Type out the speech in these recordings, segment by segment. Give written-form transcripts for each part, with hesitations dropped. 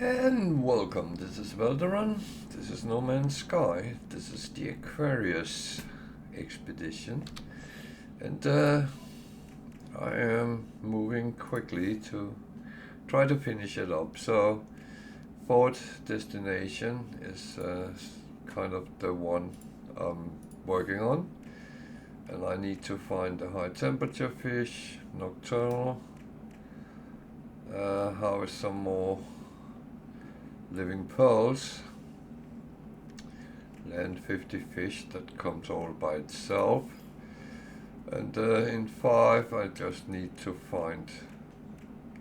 And welcome, this is Velderon, this is No Man's Sky, this is the Aquarius Expedition, and I am moving quickly to try to finish it up. So, fourth destination is kind of the one I'm working on, and I need to find a high temperature fish, nocturnal, harvest some more living pearls, land 50 fish, that comes all by itself, and in 5 I just need to find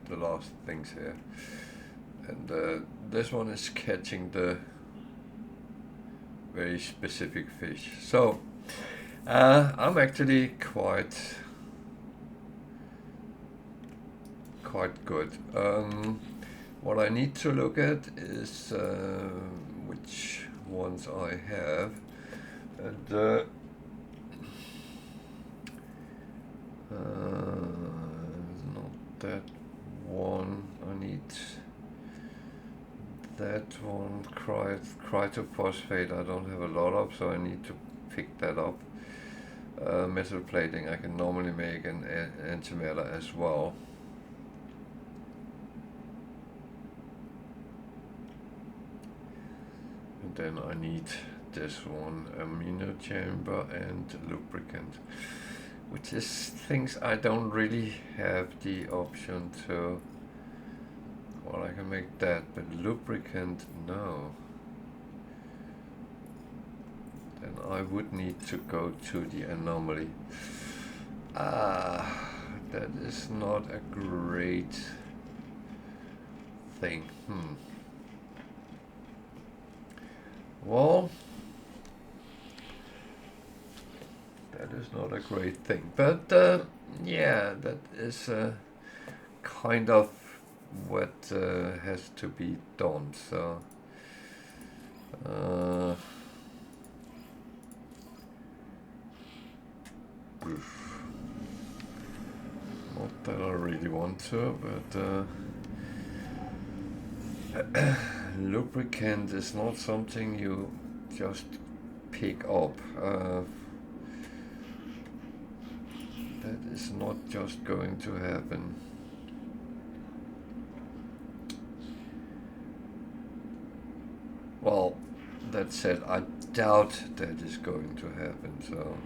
the last things here, and this one is catching the very specific fish. So I'm actually quite good. What I need to look at is which ones I have, and not that one. I need that one. Cryptophosphate I don't have a lot of, so I need to pick that up. Metal plating I can normally make an antimatter as well. Then I need this one, amino chamber and lubricant, which is things I don't really have the option to. Well, I can make that, but lubricant, no. Then I would need to go to the anomaly. That is not a great thing. Well, that is not a great thing, but yeah, that is kind of what has to be done. So not that I really want to, but lubricant is not something you just pick up. That is not just going to happen. Well, that said, I doubt that is going to happen, so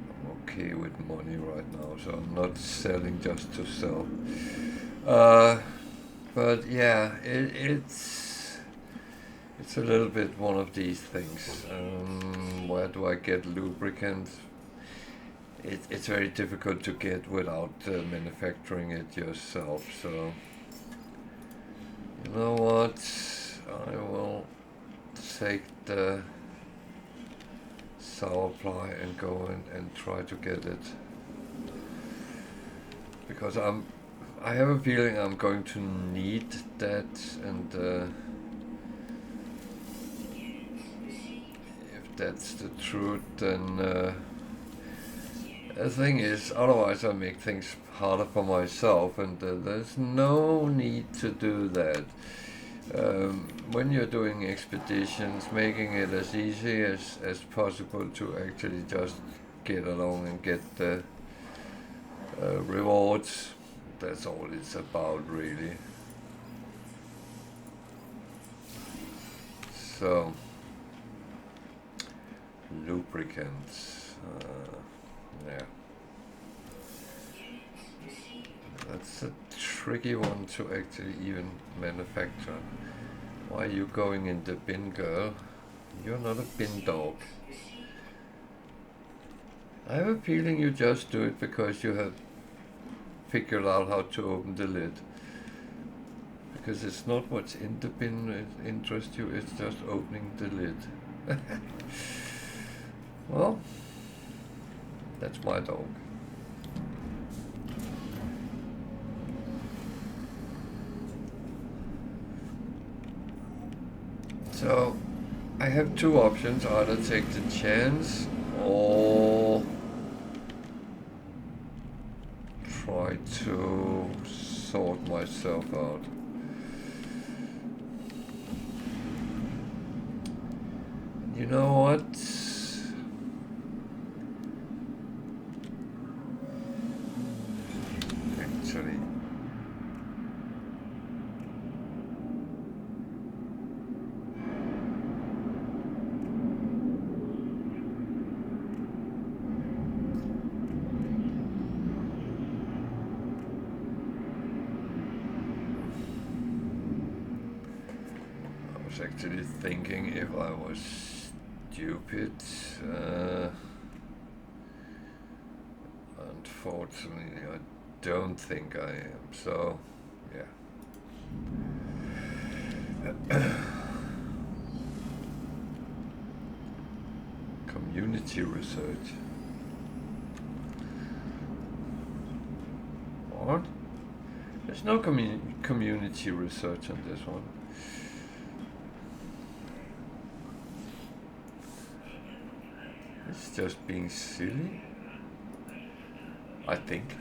I'm okay with money right now, so I'm not selling just to sell. But yeah, it's a little bit one of these things. Where do I get lubricant? It's very difficult to get without manufacturing it yourself. So you know what? I will take the sour ply and go and try to get it, because I have a feeling I'm going to need that, and if that's the truth, then the thing is, otherwise I make things harder for myself, and there's no need to do that. When you're doing expeditions, making it as easy as possible to actually just get along and get the rewards. That's all it's about, really. So, lubricants, yeah. That's a tricky one to actually even manufacture. Why are you going in the bin, girl? You're not a bin dog. I have a feeling you just do it because you have figured out how to open the lid, because it's not what's in the bin that interests you, it's just opening the lid. Well, that's my dog. So I have two options: either take the chance or try to sort myself out. You know what? Actually, actually thinking if I was stupid. Unfortunately, I don't think I am. So, yeah. Community research. What? There's no community research on this one. It's just being silly, I think.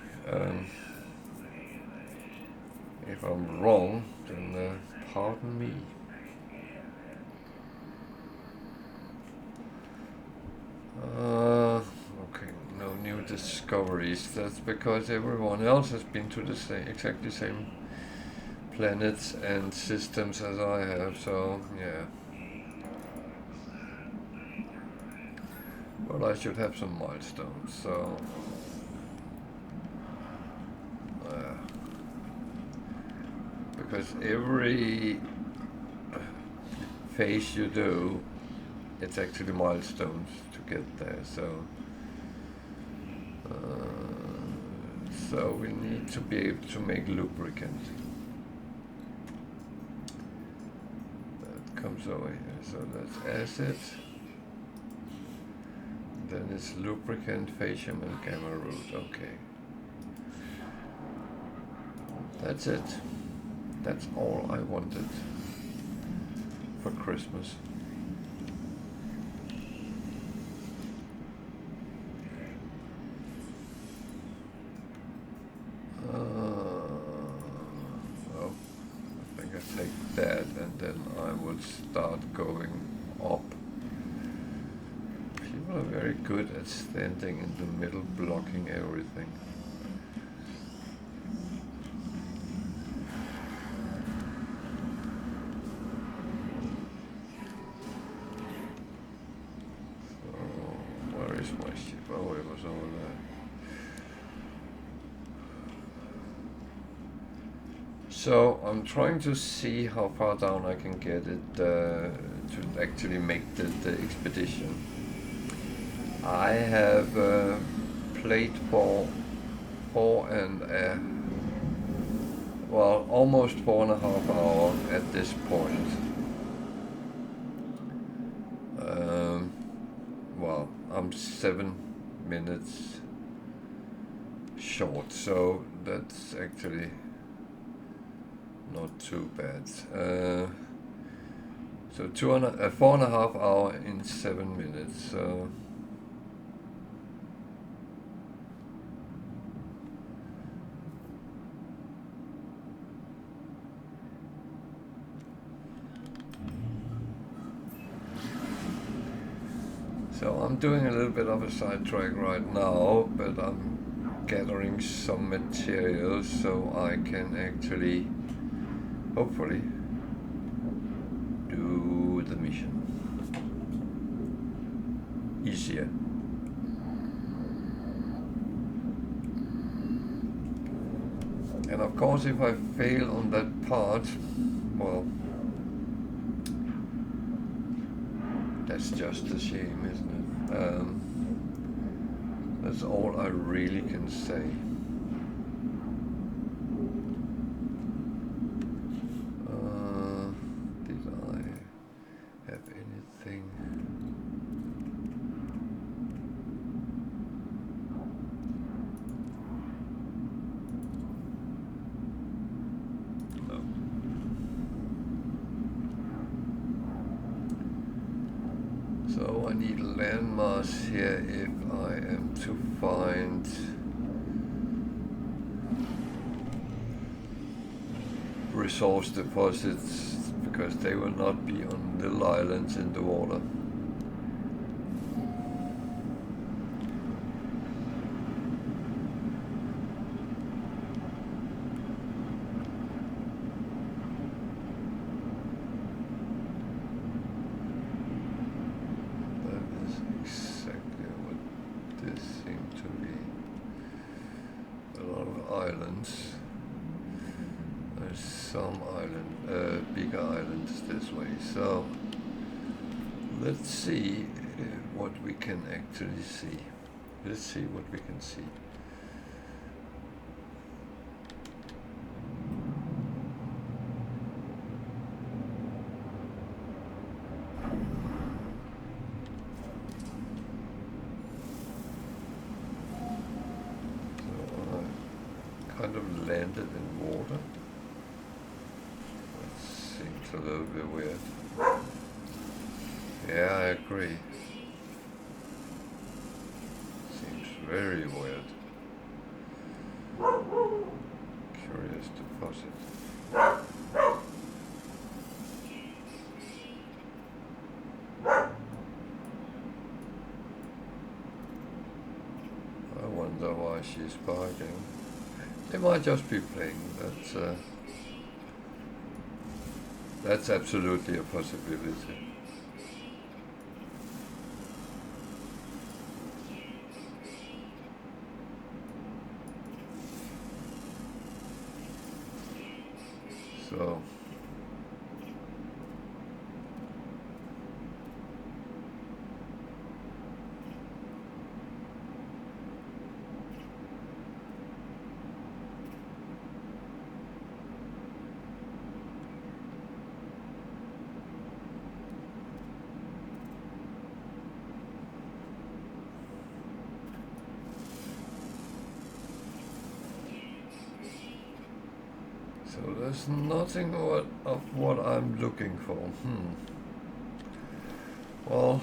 If I'm wrong, then pardon me. Okay, no new discoveries. That's because everyone else has been to the exactly same planets and systems as I have, so yeah. Well, I should have some milestones, so because every phase you do, it's actually milestones to get there, so so we need to be able to make lubricant. That comes over here, so that's acid. Then it's lubricant, phacium and gamma root. Okay. That's it. That's all I wanted for Christmas. Well, I think I take that and then I will start going up. People are very good at standing in the middle, blocking everything. So I'm trying to see how far down I can get it to actually make the expedition. I have played for almost 4.5 hours at this point. Well, I'm 7 minutes short, so that's actually not too bad. So 4.5 hours in 7 minutes. So I'm doing a little bit of a sidetrack right now, but I'm gathering some material so I can actually, hopefully, do the mission easier. And of course, if I fail on that part, well, that's just a shame, isn't it? That's all I really can say. Did I have anything? No. So I need landmass here if I am to find resource deposits, because they will not be on little islands in the water. There's some island, bigger islands this way. So let's see what we can actually see. Let's see what we can see. Kind of landed in water. That seems a little bit weird. Yeah, I agree. Seems very weird. Curious deposit. I wonder why she's barking. They might just be playing. That's absolutely a possibility. So there's nothing of what I'm looking for. Well,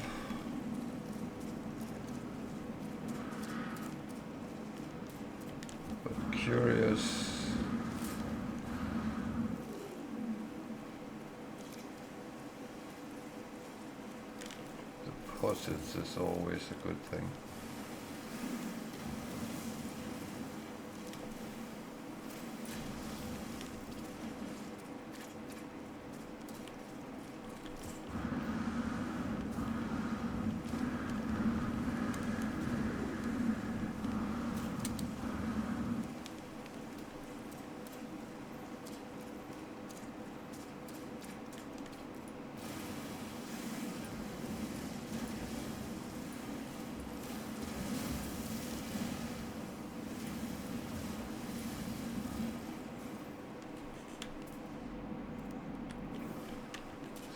but curious. Deposits is always a good thing.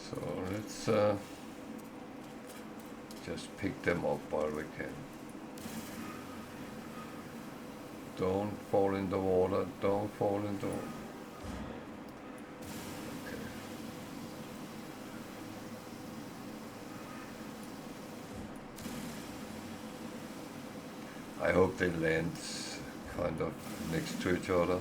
So let's just pick them up while we can. Don't fall in the water, don't fall in the water. Okay. I hope they land kind of next to each other.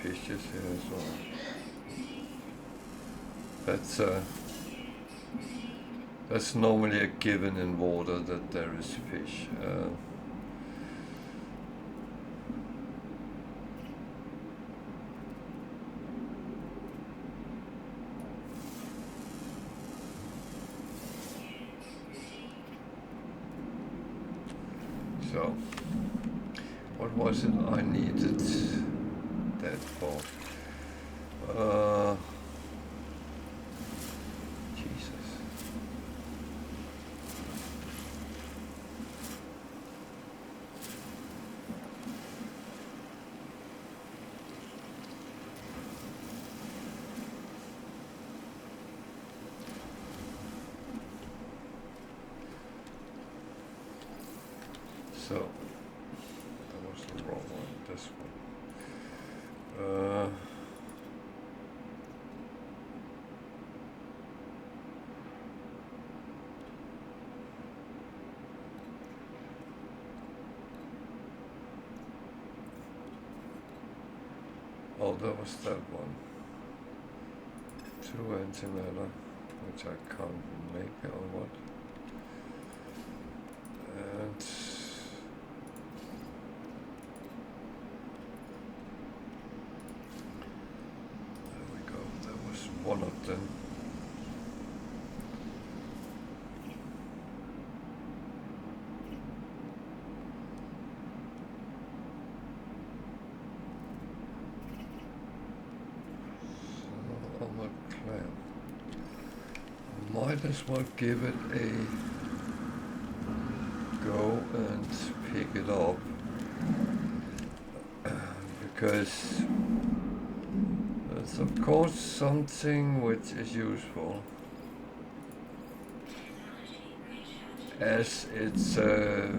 Fishes here as well. That's normally a given in water that there is fish. So, what was it I needed that for? Jesus. So, that was the wrong one, this one. Oh, that was that one. 2 antimatter, which I can't make or what. And there we go, that was one of them. So, on the clamp, might as well give it a go and pick it up, because it's of course something which is useful, as it's a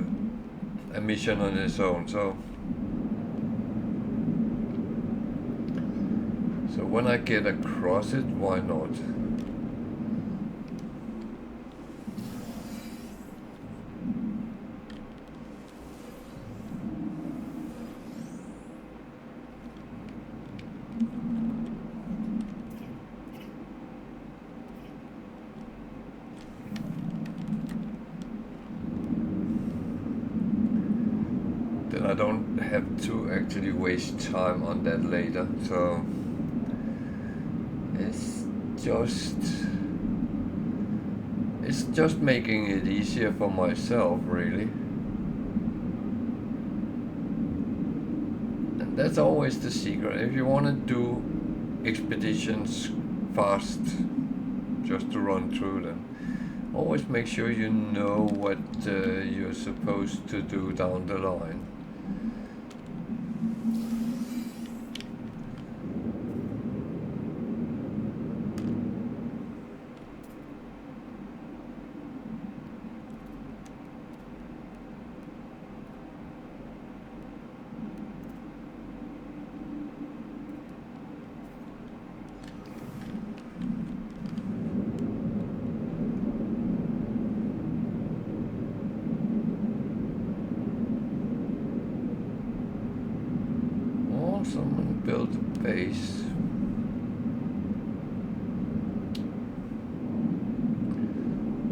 mission on its own. So when I get across it, why not? Then I don't have to actually waste time on that later, so it's just making it easier for myself, really. And that's always the secret. If you want to do expeditions fast, just to run through them, always make sure you know what you're supposed to do down the line. Someone built a base.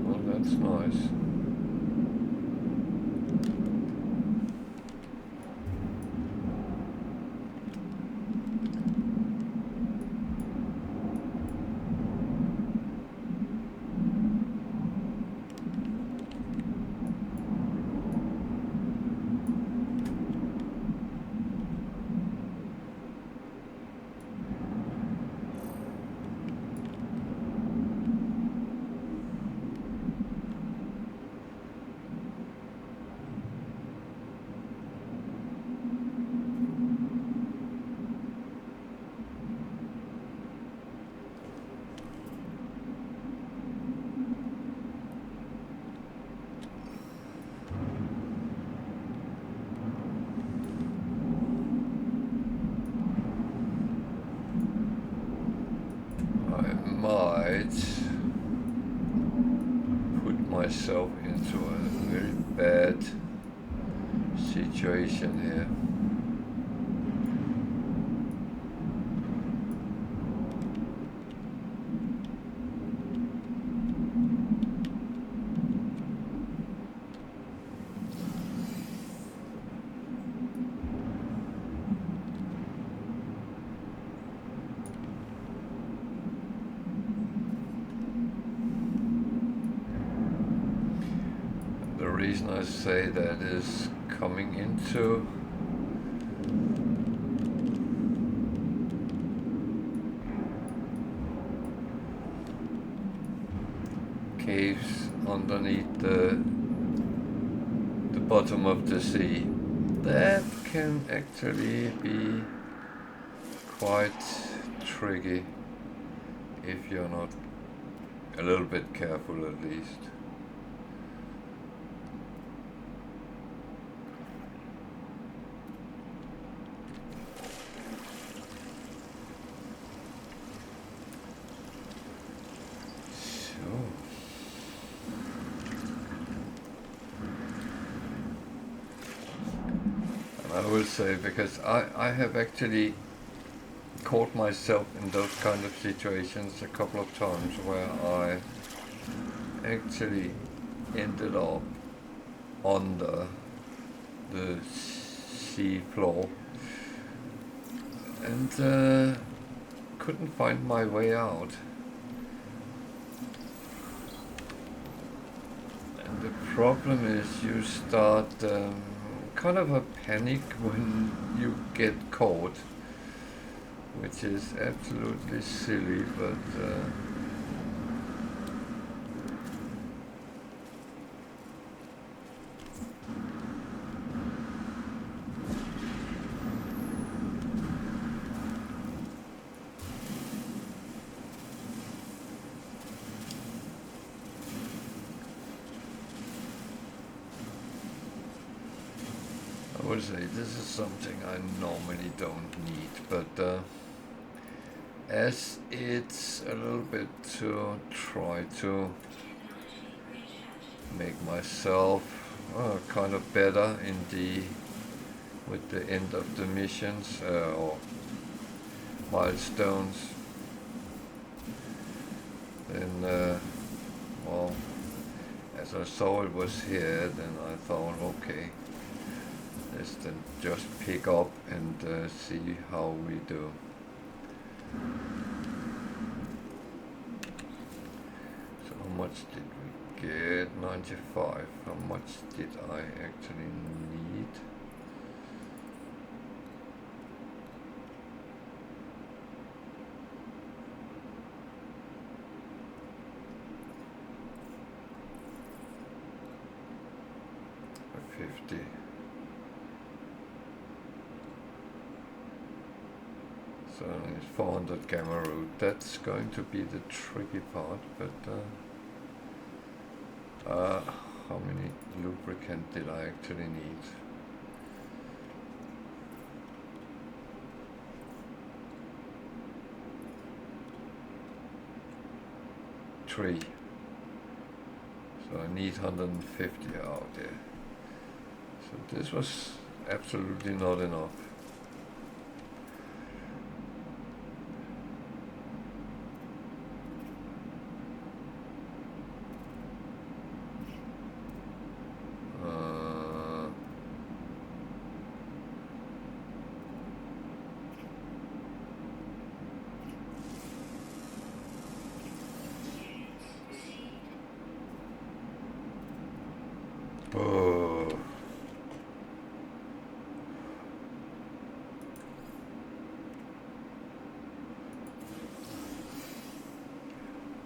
Well, that's nice. Might put myself into a very bad situation here. The reason I say that is coming into caves underneath the bottom of the sea. That can actually be quite tricky if you're not a little bit careful at least. I will say, because I have actually caught myself in those kind of situations a couple of times where I actually ended up under the sea floor and couldn't find my way out. And the problem is you start kind of a panic when you get caught, which is absolutely silly, but I would say this is something I normally don't need, but as it's a little bit to try to make myself kind of better in with the end of the missions or milestones, then well, as I saw it was here, then I thought, okay, let's then just pick up and see how we do. So how much did we get? 95. How much did I actually need? $50. So it's 400 gamma root. That's going to be the tricky part, but how many lubricant did I actually need? Three. So I need 150 out there. So this was absolutely not enough.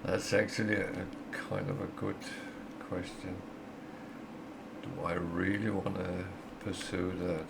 That's actually a kind of a good question. Do I really want to pursue that?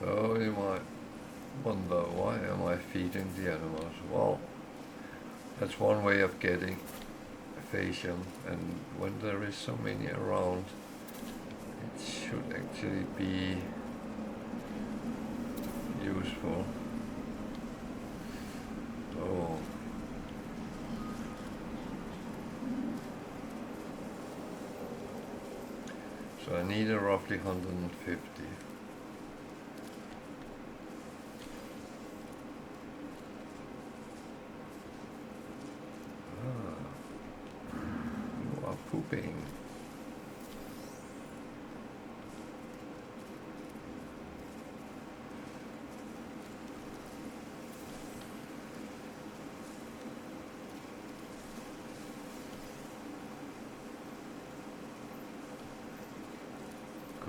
So you might wonder, why am I feeding the animals? Well, that's one way of getting fascium, and when there is so many around, it should actually be useful. Oh. So I need a roughly 150. You are pooping.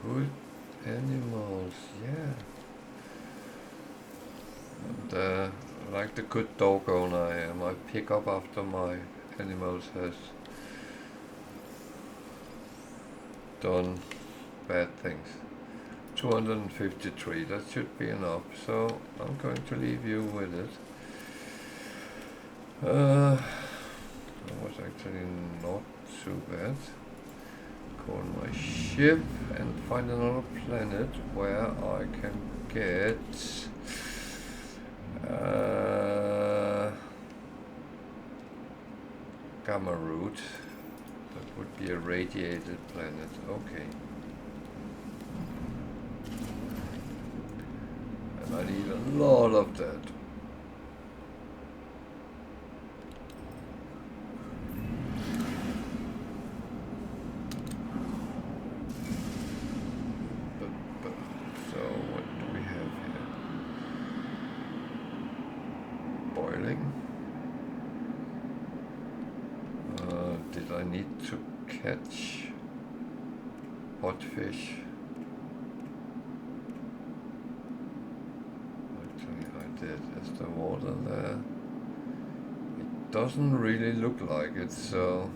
Good animals, yeah. And like the good dog owner I am, I pick up after my animals has done bad things. 253, that should be enough, so I'm going to leave you with it. That was actually not too bad. Call my ship and find another planet where I can get gamma root. That would be a radiated planet. Okay. And I need a lot of that. So what do we have here? Boiling. Did I need to catch hot fish? Actually I did. Is the water there? It doesn't really look like it, so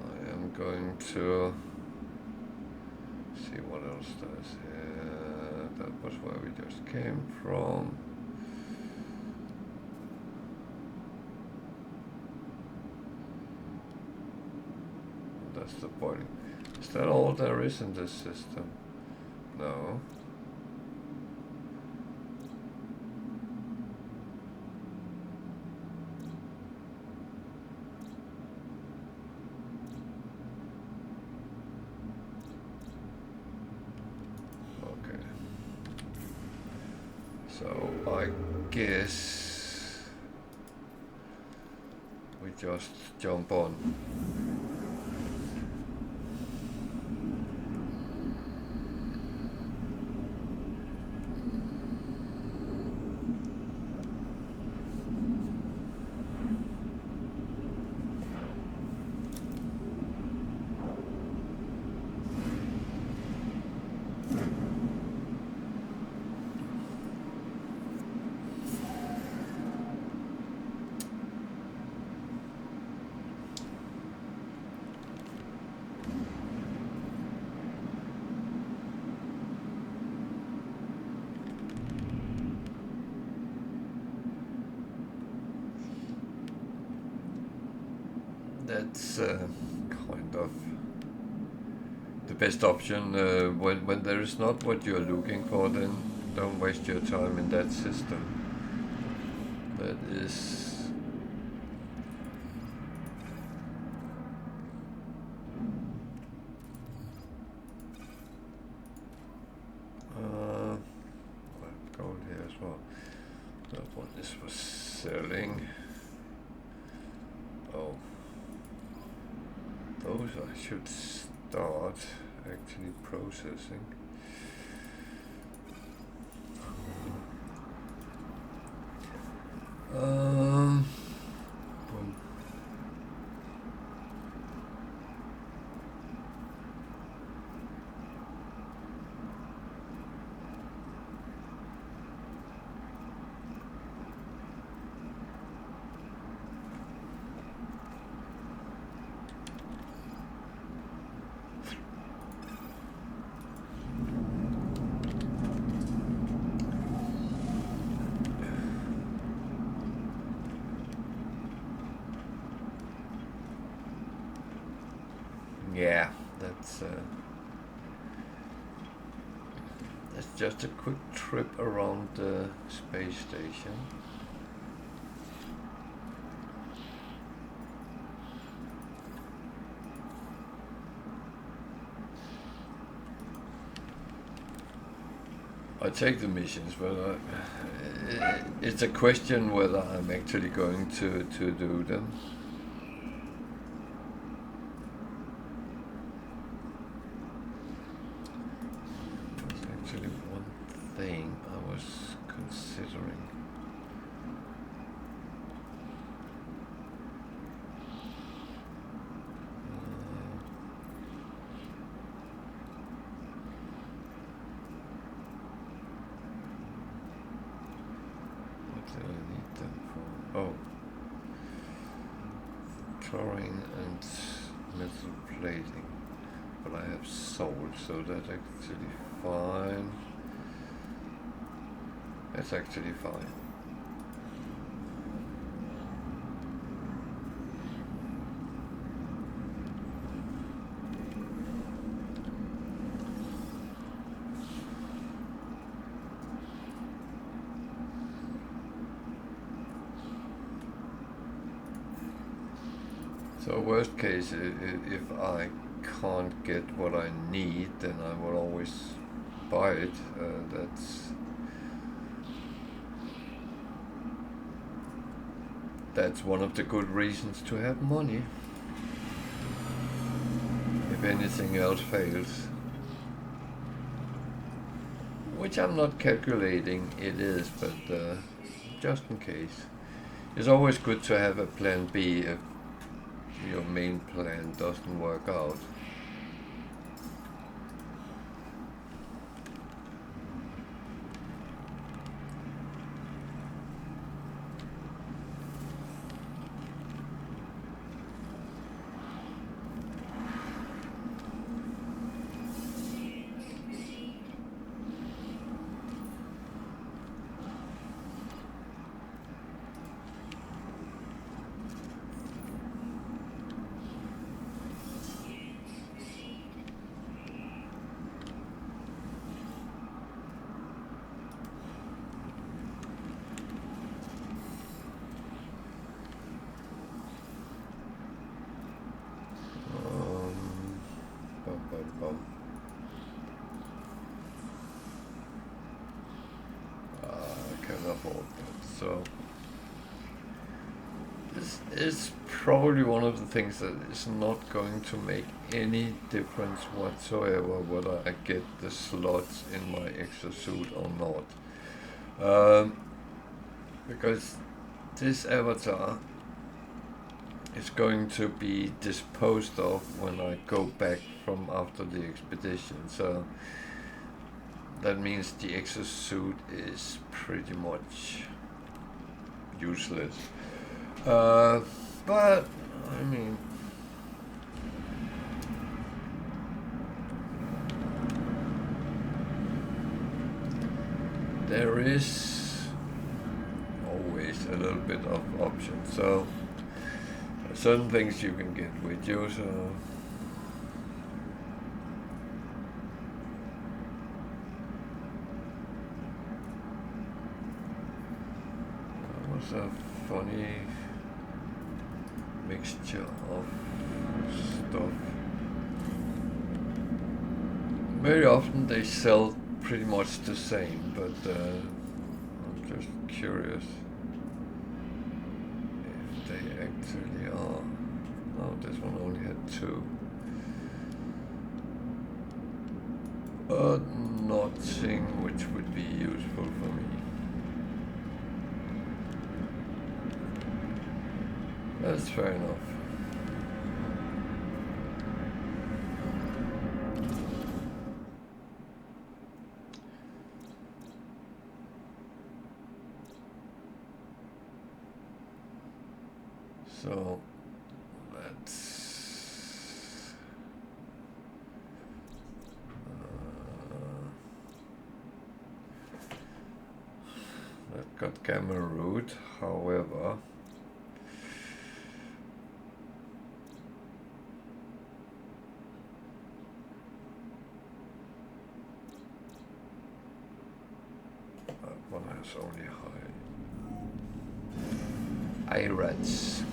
I am going to see what else there's here. That was where we just came from. That's the boiling. Is that all there is in this system? No. Okay. So I guess we just jump on. That's kind of the best option. When there is not what you're looking for, then don't waste your time in that system. That is gold here as well. That one is for selling. Oh. Those I should start actually processing. Boom. Yeah, that's just a quick trip around the space station. I take the missions, but it's a question whether I'm actually going to do them. There's actually one thing I was considering. What do I need them for? Oh, chlorine and metal plating. But I have salt, so that's actually fine. That's actually fine. So worst case, if I can't get what I need, then I will always buy it. That's one of the good reasons to have money. If anything else fails. Which I'm not calculating it is, but just in case. It's always good to have a plan B if your main plan doesn't work out. I can afford that. So this is probably one of the things that is not going to make any difference whatsoever whether I get the slots in my exosuit or not. Because this avatar is going to be disposed of when I go back from after the expedition, so that means the exosuit is pretty much useless. But I mean, there is always a little bit of option, so certain things you can get with you, so that was a funny mixture of stuff. Very often they sell pretty much the same, but I'm just curious if they actually are. No, this one only had 2. Nothing which would be useful for me. That's fair enough. So let's that got camera route, however That one has only high IRADs.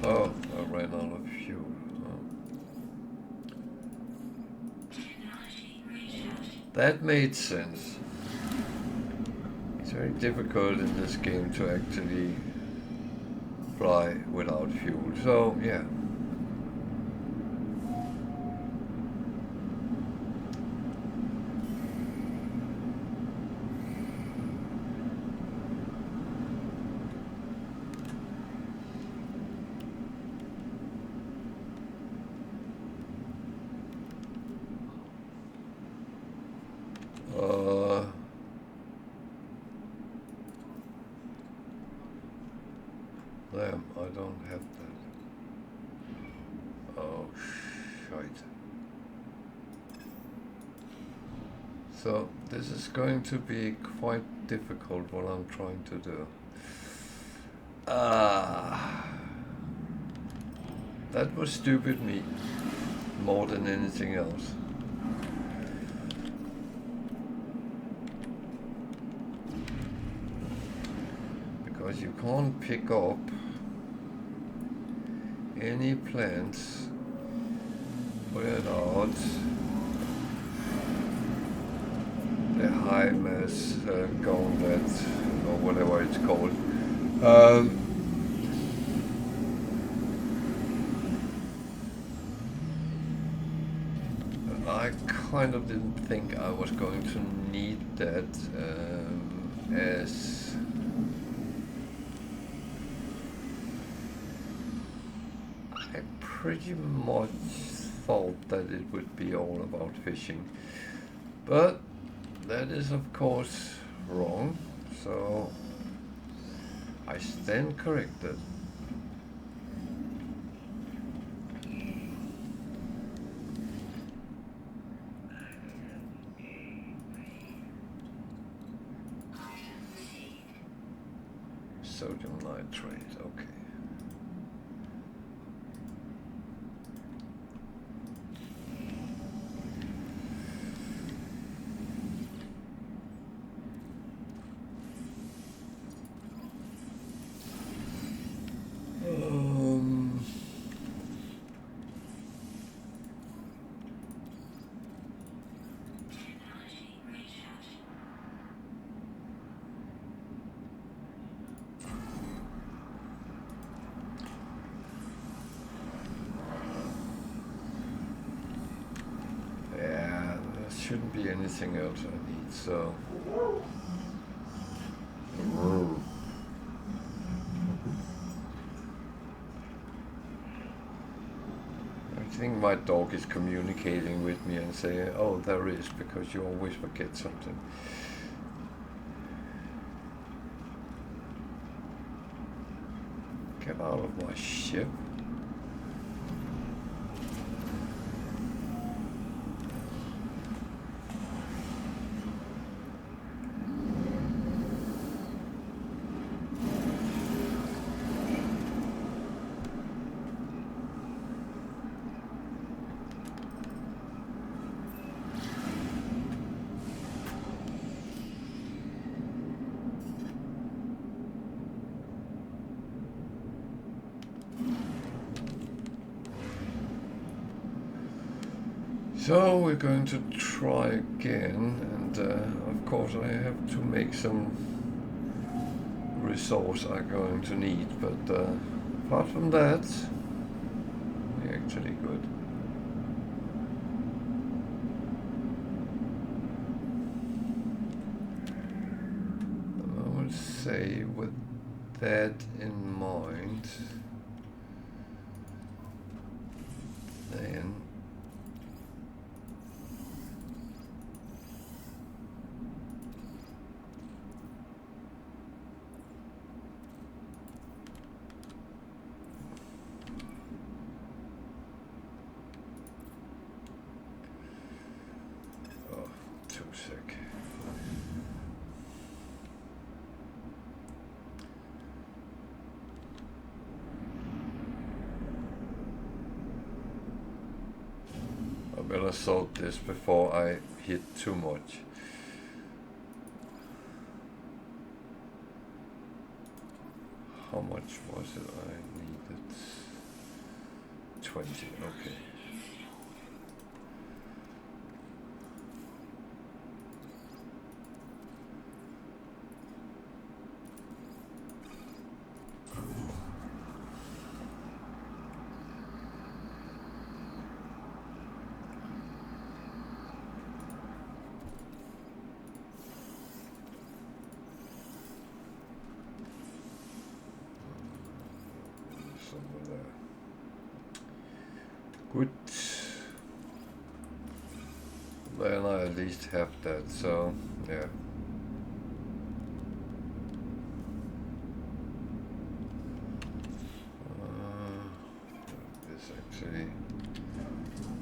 Oh, I ran out of fuel. That made sense. It's very difficult in this game to actually fly without fuel, so yeah. Damn, I don't have that. Oh, shite. So, this is going to be quite difficult what I'm trying to do. That was stupid me, more than anything else. Because you can't pick up any plants without the high mass gauntlet or whatever it's called. I kind of didn't think I was going to need that as pretty much thought that it would be all about fishing, but that is of course wrong, so I stand corrected. Sodium nitrate, okay. Shouldn't be anything else I need, so I think my dog is communicating with me and saying, oh, there is, because you always forget something. Get out of my ship. So we're going to try again, and of course I have to make some resource I'm going to need, but apart from that, we're actually good. I would say with that in mind, then I better sort this before I hit too much. How much was it I needed? 20, okay. Good. Then I at least have that, so yeah. This actually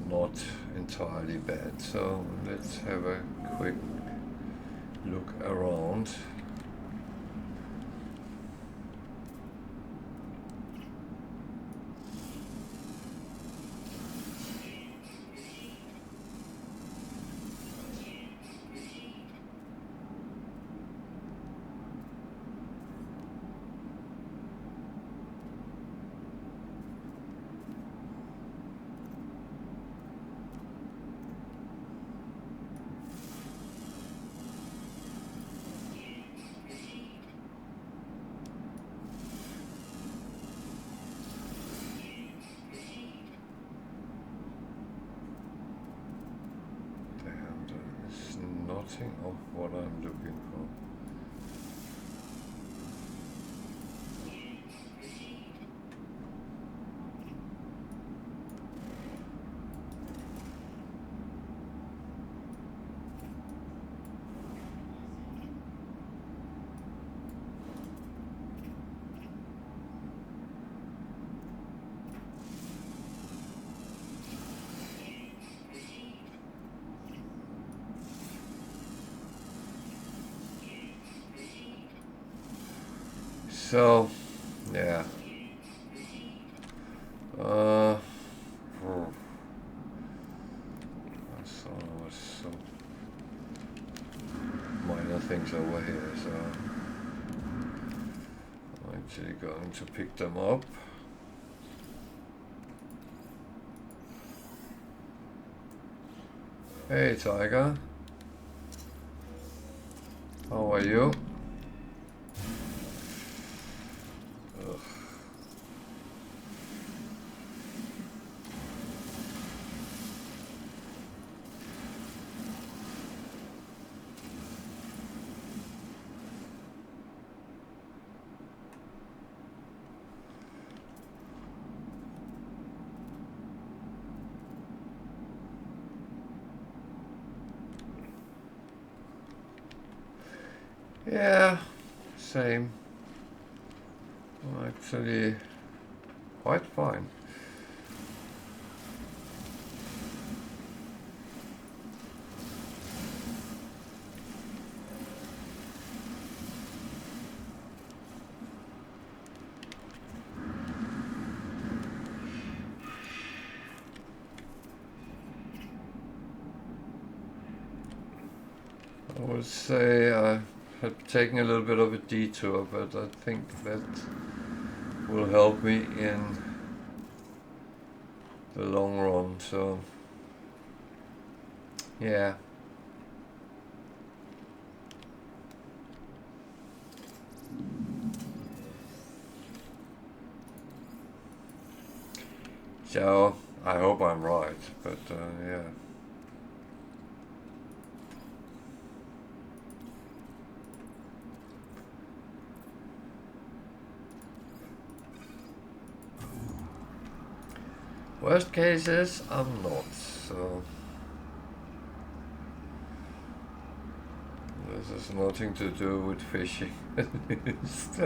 not entirely bad, so let's have a quick look around. Nothing of what I'm looking for. So, yeah. I saw there was some minor things over here, so I'm actually going to pick them up. Hey Tiger, how are you? Yeah, same. I'm actually quite fine. I would say I had taken a little bit of a detour, but I think that will help me in the long run, so Yeah. So I hope I'm right, but yeah. Worst case is I'm not, so this has nothing to do with fishing. It's,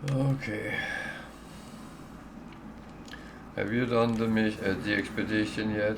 okay. Have you done the expedition yet?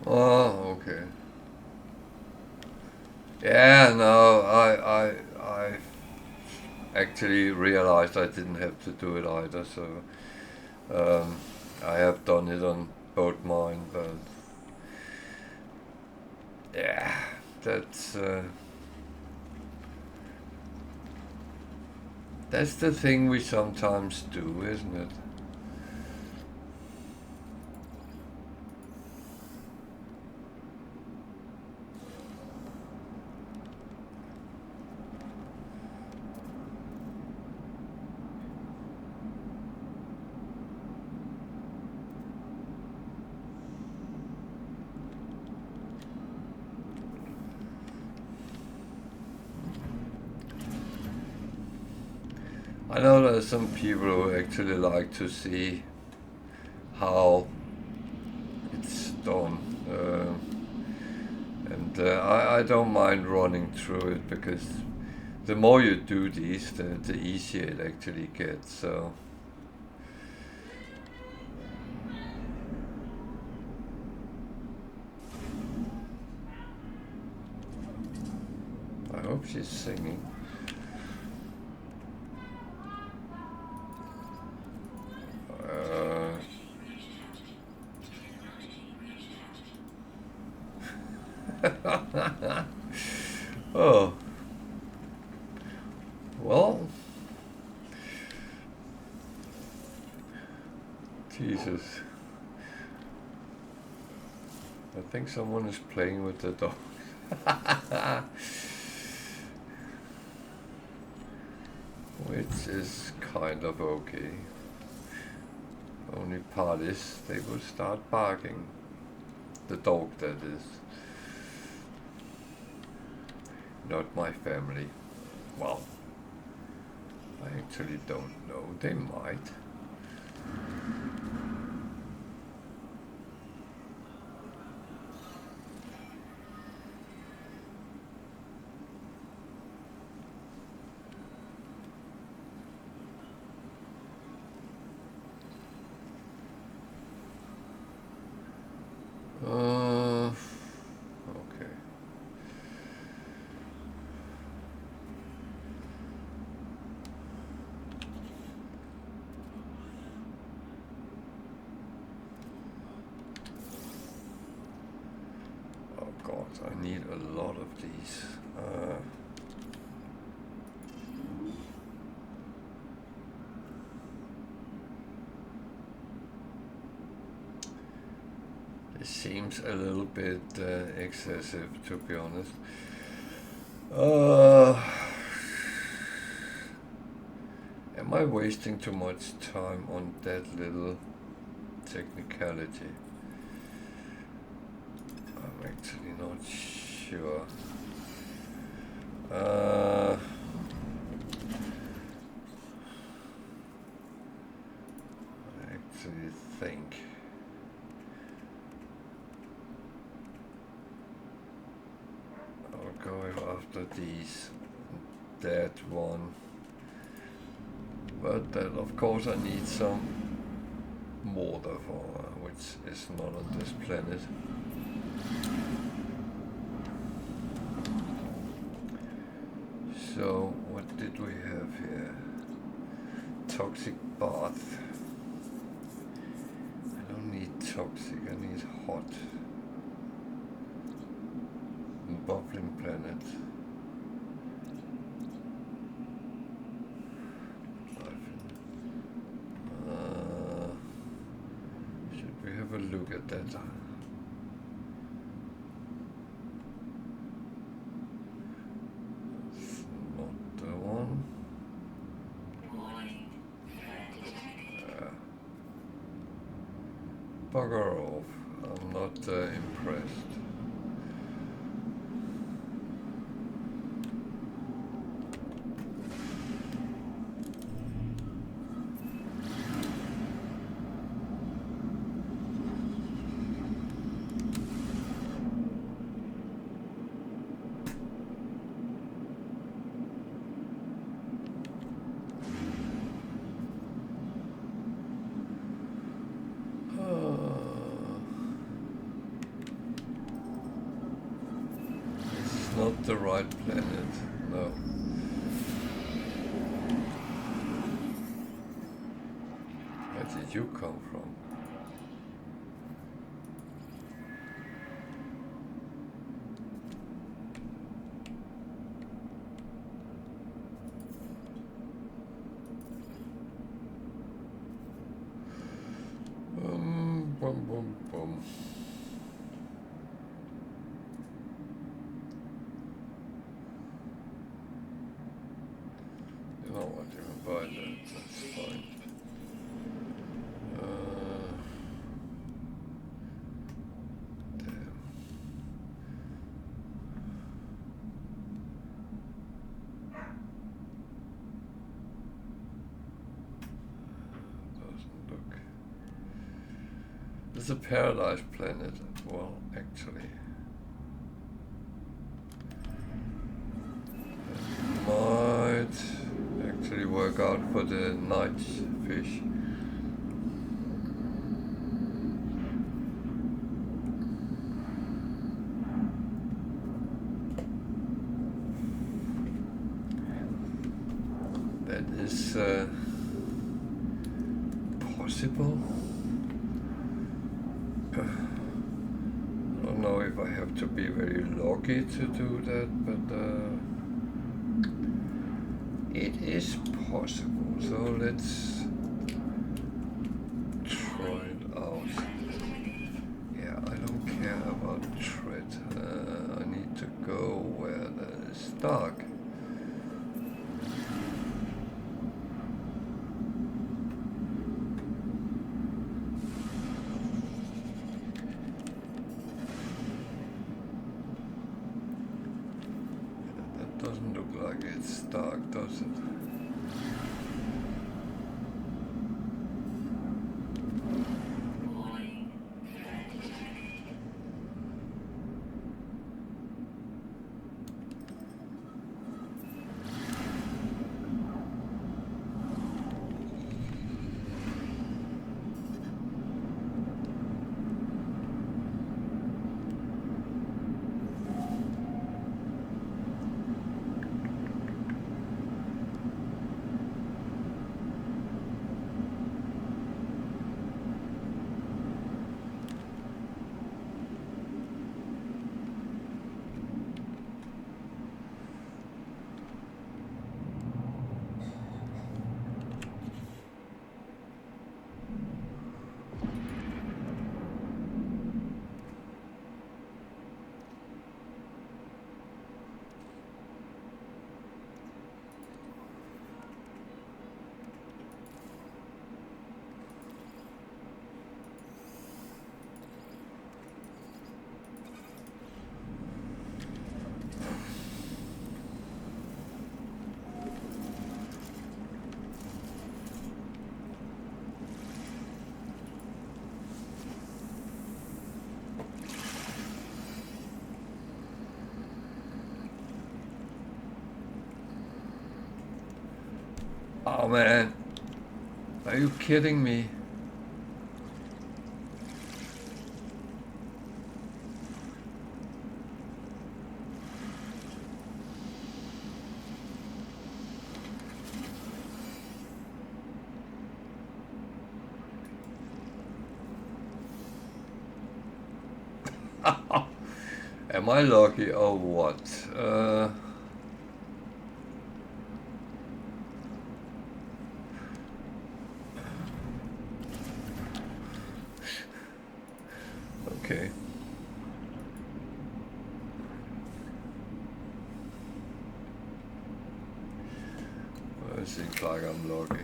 Oh, okay. Yeah, no, I actually realized I didn't have to do it either, so um, I have done it on both mine, but yeah, that's the thing we sometimes do, isn't it? I know there's some people who actually like to see how it's done. And I don't mind running through it because the more you do these, the easier it actually gets. So I hope she's singing. Uh, oh, well, Jesus. I think someone is playing with the dog. Which is kind of okay. Only part is they will start barking. The dog, that is. Not my family. Well, I actually don't know. They might. Okay. I need a lot of these. It seems a little bit excessive, to be honest. Am I wasting too much time on that little technicality? I'm actually not sure. I actually think I'll go after these, that one. But then of course I need some mortar for, which is not on this planet. So what did we have here? Toxic bath. I don't need toxic, I need hot. Bubbling planet. Should we have a look at that? It's not the one. Bugger off. I'm not impressed. Not the right planet, no. Where did you come from? Boom, boom, boom. You know what, you can buy that, that's fine. Damn. Doesn't look. It's a paradise planet, well, actually. It might actually work out for the night fish. That is possible. I don't know if I have to be very lucky to do that, but it is possible. So let's try it out. Yeah, I don't care about thread. I need to go where there is dark. Doesn't look like it's dark, does it? Oh man, are you kidding me? Am I lucky or what? Okay. It seems like I'm lucky.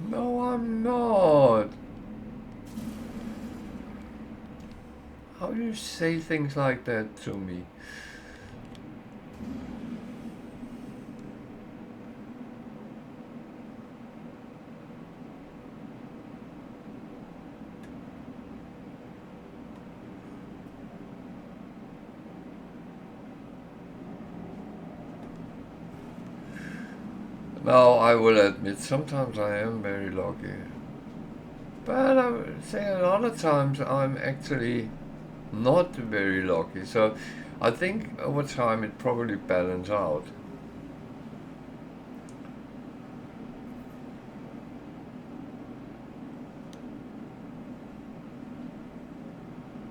No, I'm not. How do you say things like that to me? Now, I will admit, sometimes I am very lucky. But I would say a lot of times I'm actually not very lucky. So I think over time it probably balances out.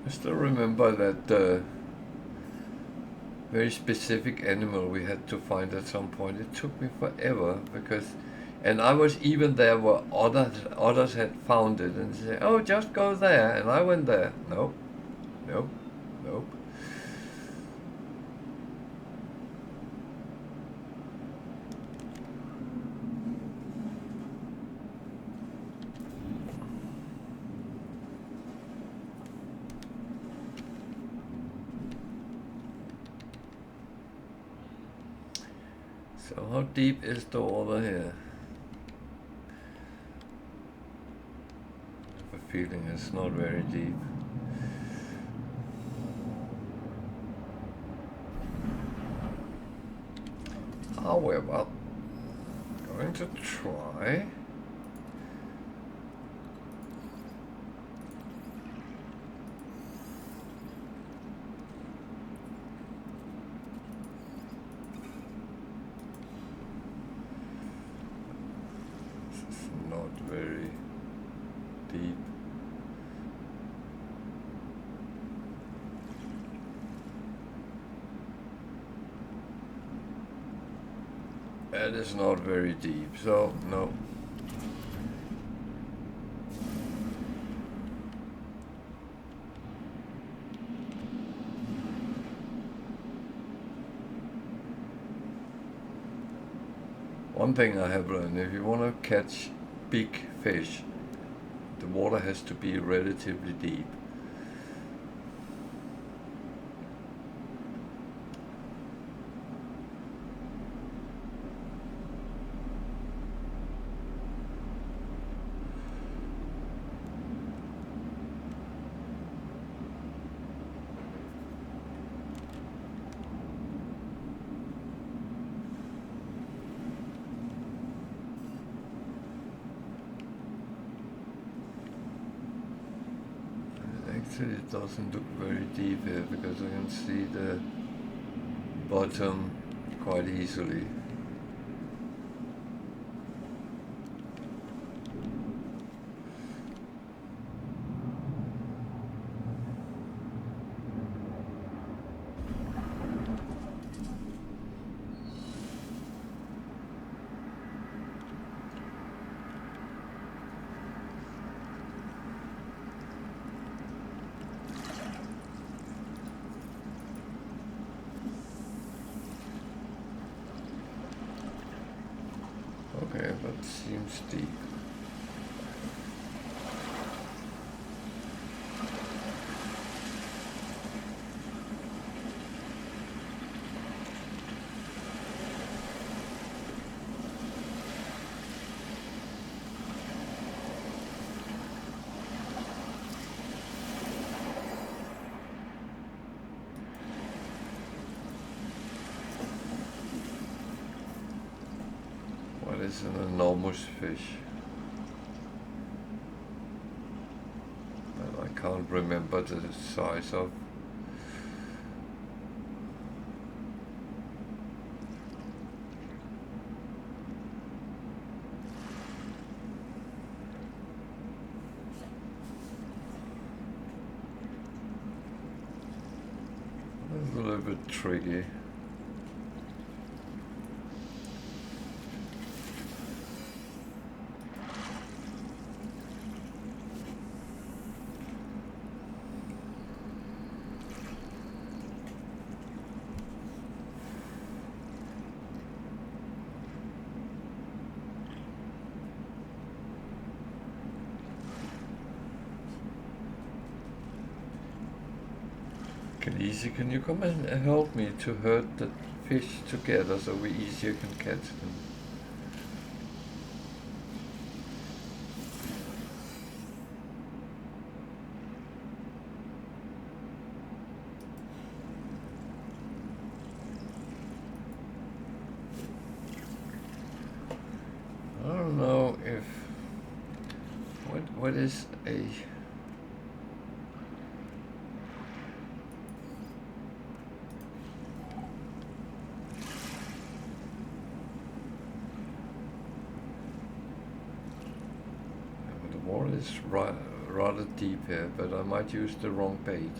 I still remember that very specific animal we had to find at some point. It took me forever because, and I was even there where others had found it and said, "Oh, just go there," and I went there. Nope, nope, nope. So how deep is the water here? I have a feeling it's not very deep. However, I'm going to try. This is not very deep. It is not very deep, so no. One thing I have learned, if you want to catch big fish, the water has to be relatively deep. Actually, it doesn't look very deep here because I can see the bottom quite easily. Okay, that seems deep. is an enormous fish. And I can't remember the size of. It's a little bit tricky. Can you come and help me to herd the fish together so we easier can catch them? I don't know if what is a it's rather deep here, but I might use the wrong bait.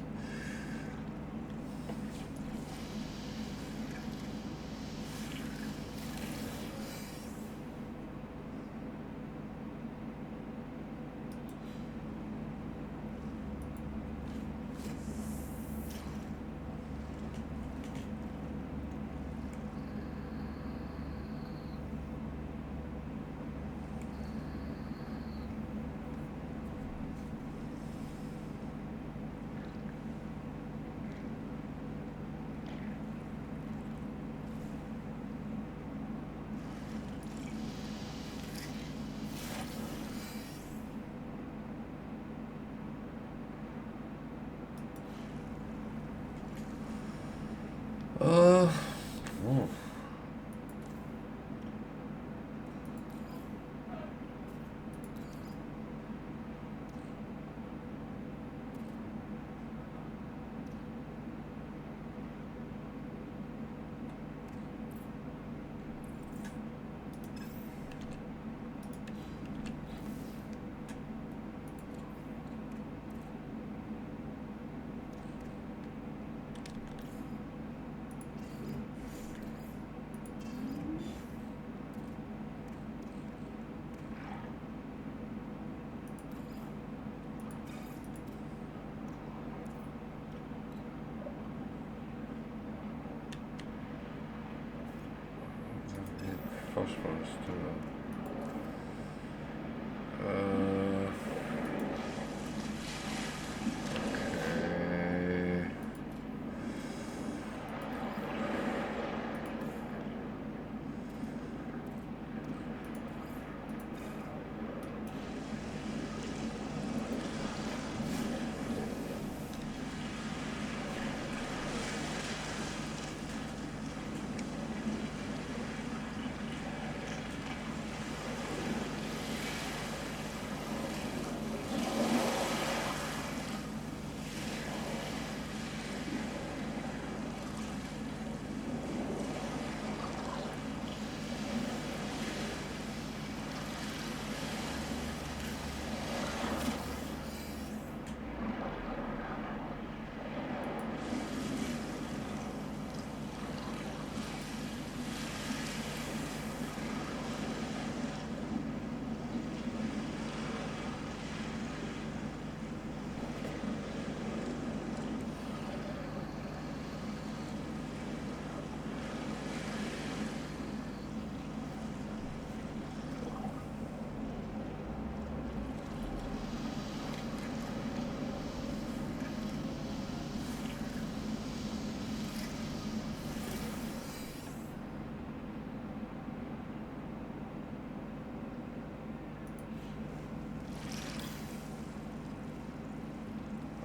Phosphorus to okay.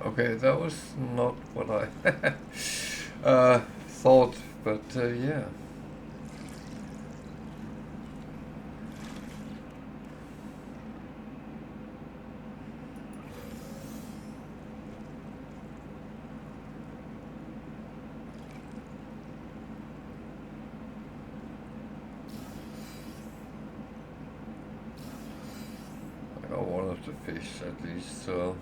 Okay, that was not what I thought, but yeah. the fish at least, so.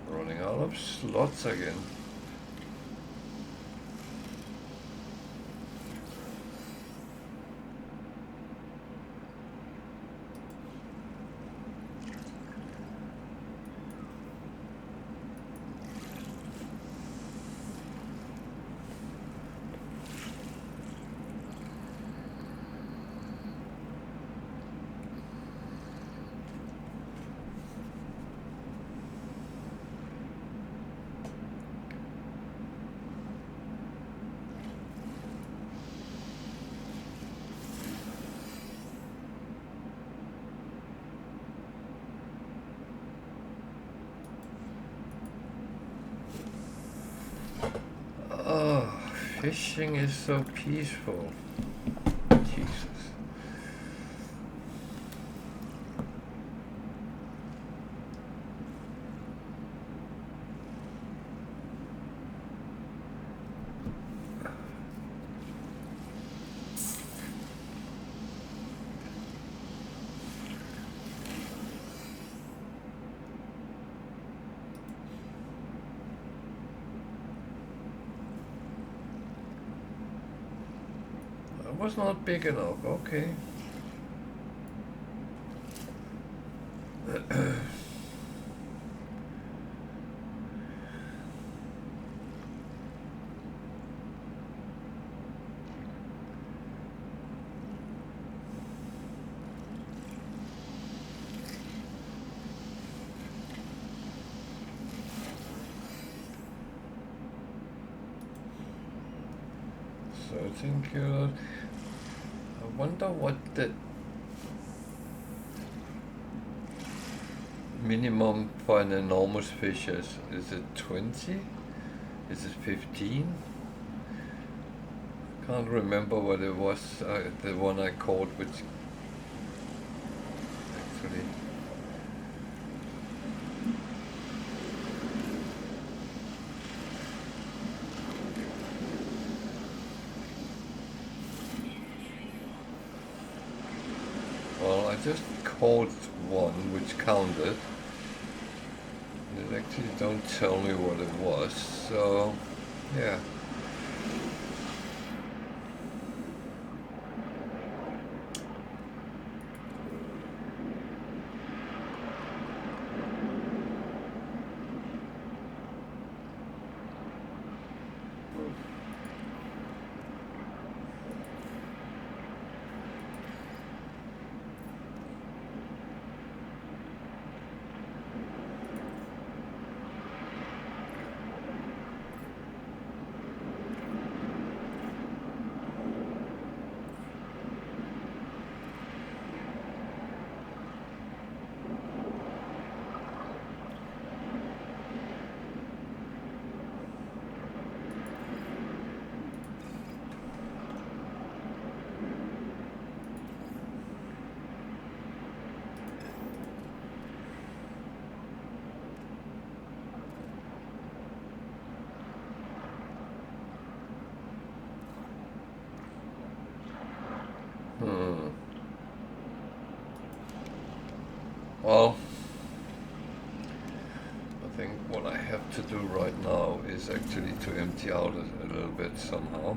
I'm running out of slots again. Oh, fishing is so peaceful. Jesus. It was not big enough, okay. So I think I wonder what the minimum for an enormous fish is. Is it 20? Is it 15? Can't remember what it was, the one I caught, which actually... Well, I just caught one which counted. It actually don't tell me what it was, so yeah. Well, I think what I have to do right now is actually to empty out a little bit somehow.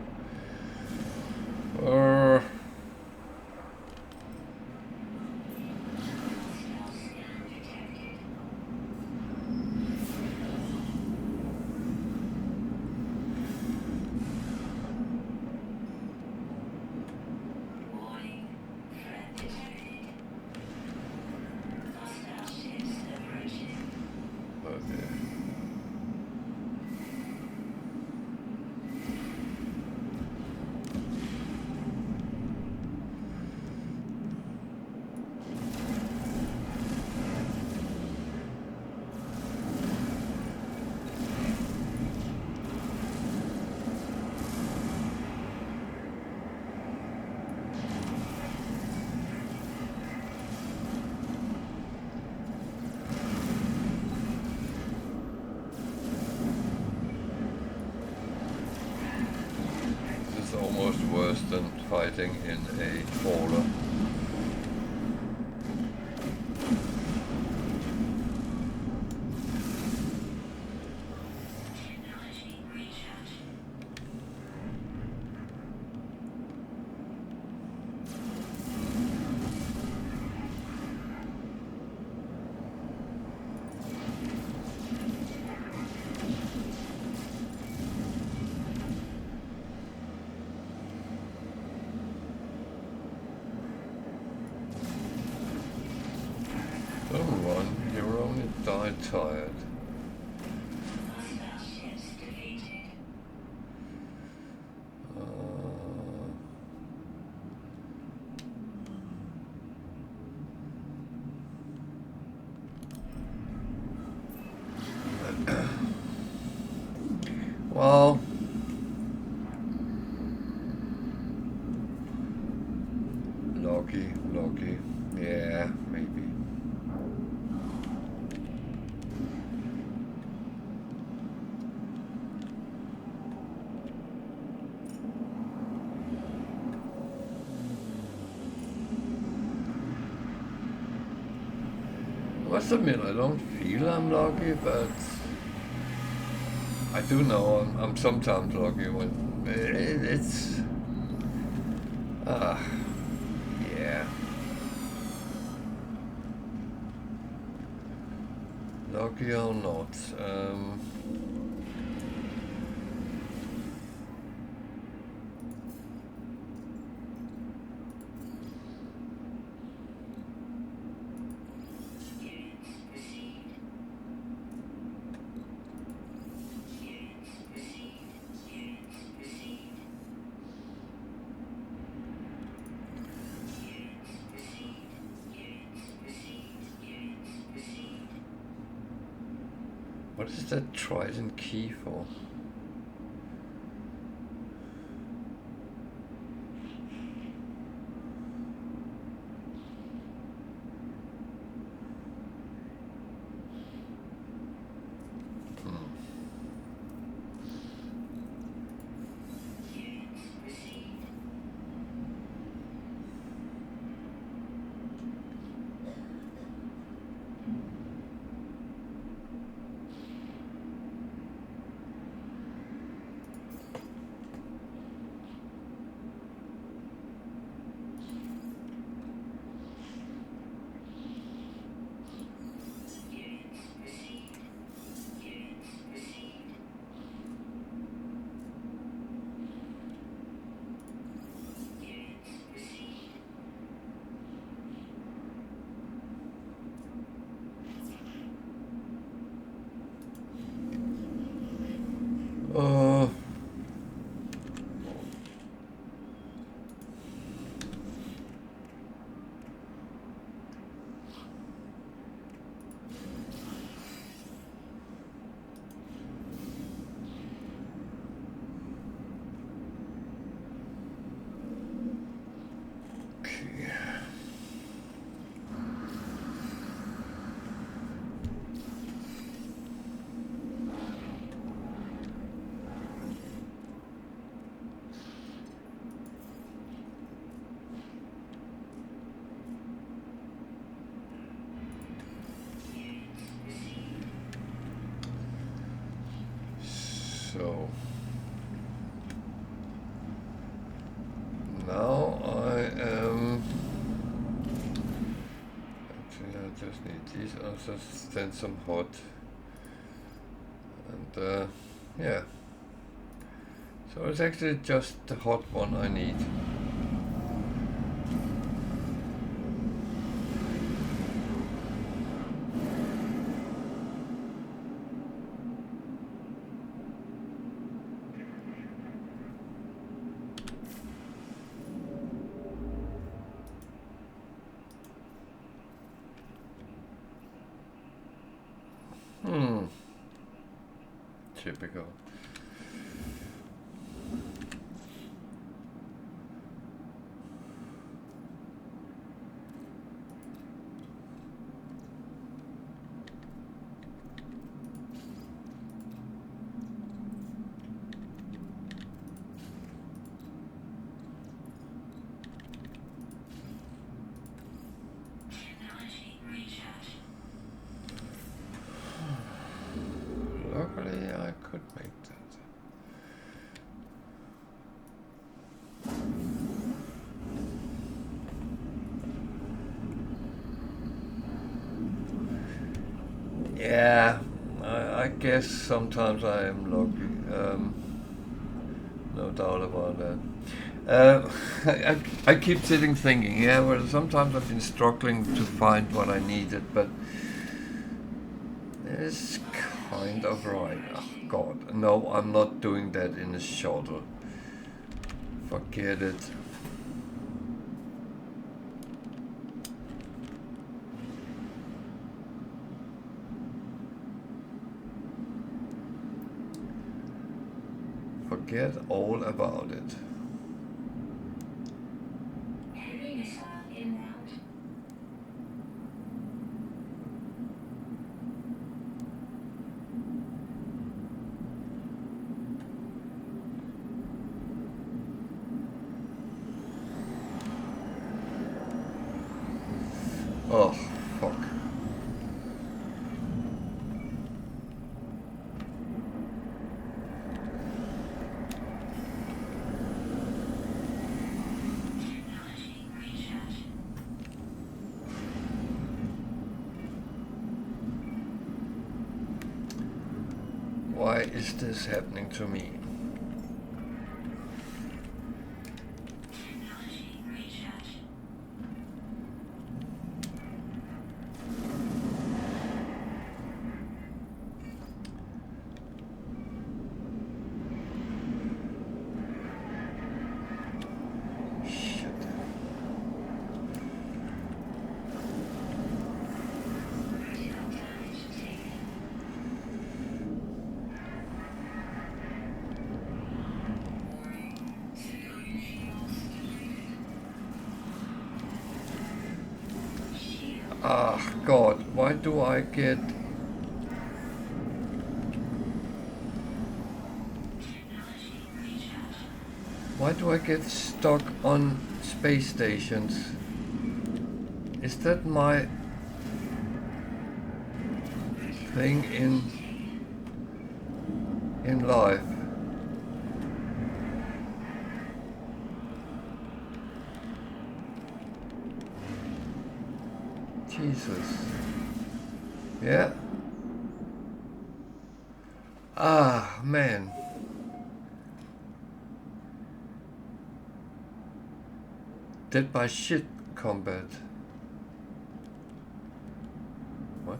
setting in a folder. Don't run, you're only tired. Well, Loki, yeah, maybe. I must admit, I don't feel I'm lucky, but I do know I'm sometimes lucky when it's yeah, lucky or not. What is that trident key for? So now I am actually I just need these also send some hot and yeah, so it's actually just the hot one I need. Typical. Yeah, I guess sometimes I am lucky. No doubt about that. I keep sitting thinking, yeah, well, sometimes I've been struggling to find what I needed, but it's kind of right. Oh, God, no, I'm not doing that in a shuttle. Forget it. Forget all about it. Oh, fuck. Why is this happening to me? Ah, God, why do I get... Why do I get stuck on space stations? Is that my thing in life? Jesus. Yeah. Ah, man. Dead by shit combat. What?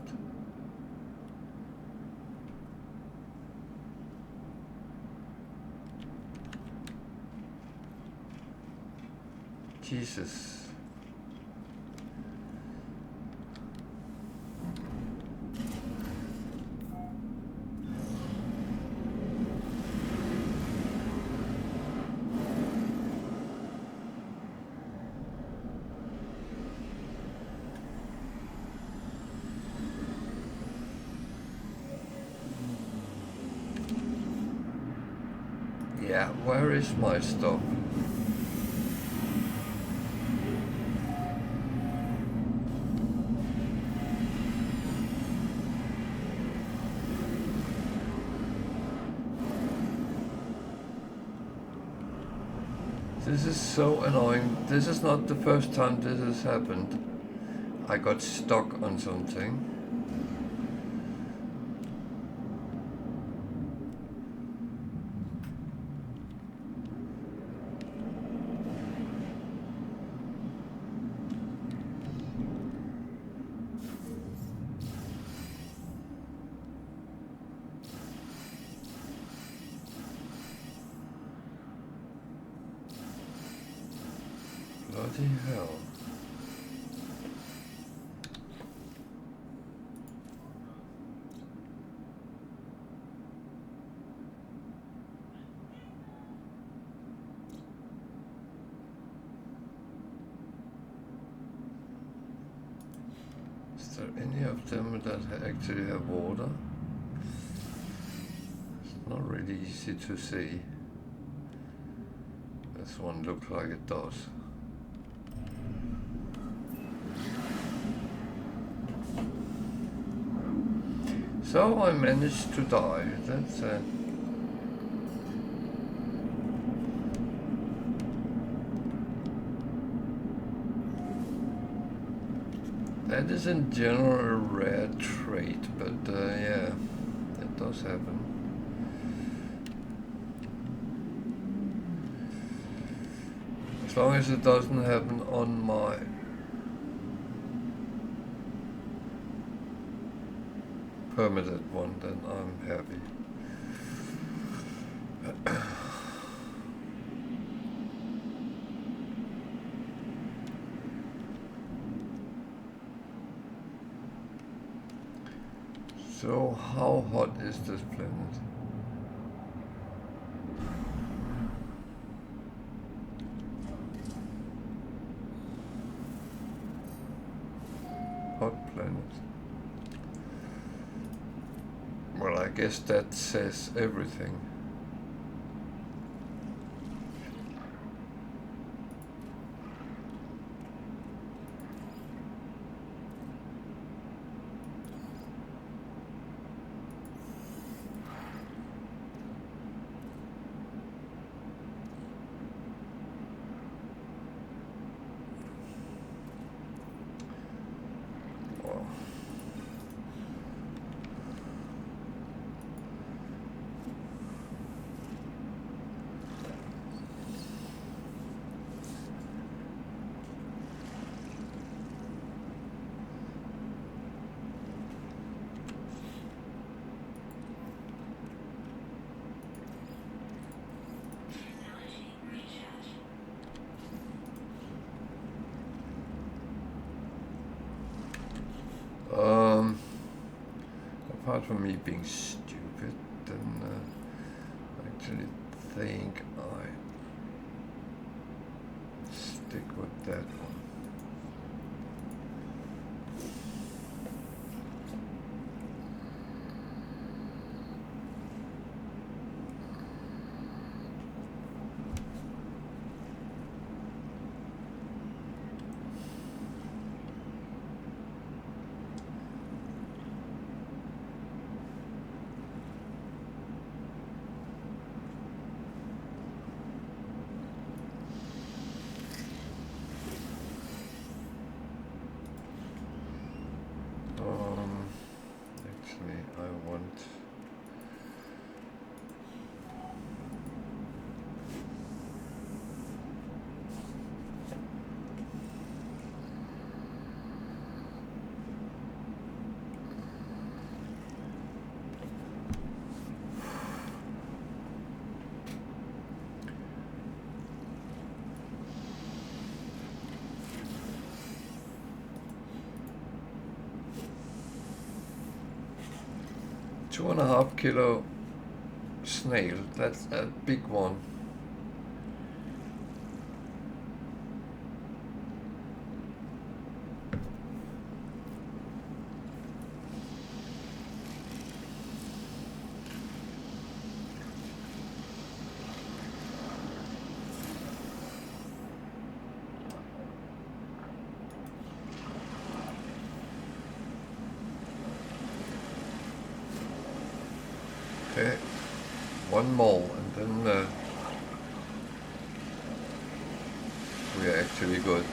Jesus. Yeah, where is my stuff? This is so annoying. This is not the first time this has happened. I got stuck on something. Bloody hell. Is there any of them that actually have water? It's not really easy to see. This one looks like it does. So I managed to die. That's That is in general a rare trait, but yeah, it does happen. As long as it doesn't happen on my permitted one, then I'm happy. So how hot is this planet? Hot planet. Well, I guess that says everything. Apart from me being stupid, then I actually think I stick with that one. Actually, I want... $2.5 kilo snail, that's a big one. Okay, one more, and then we are actually good.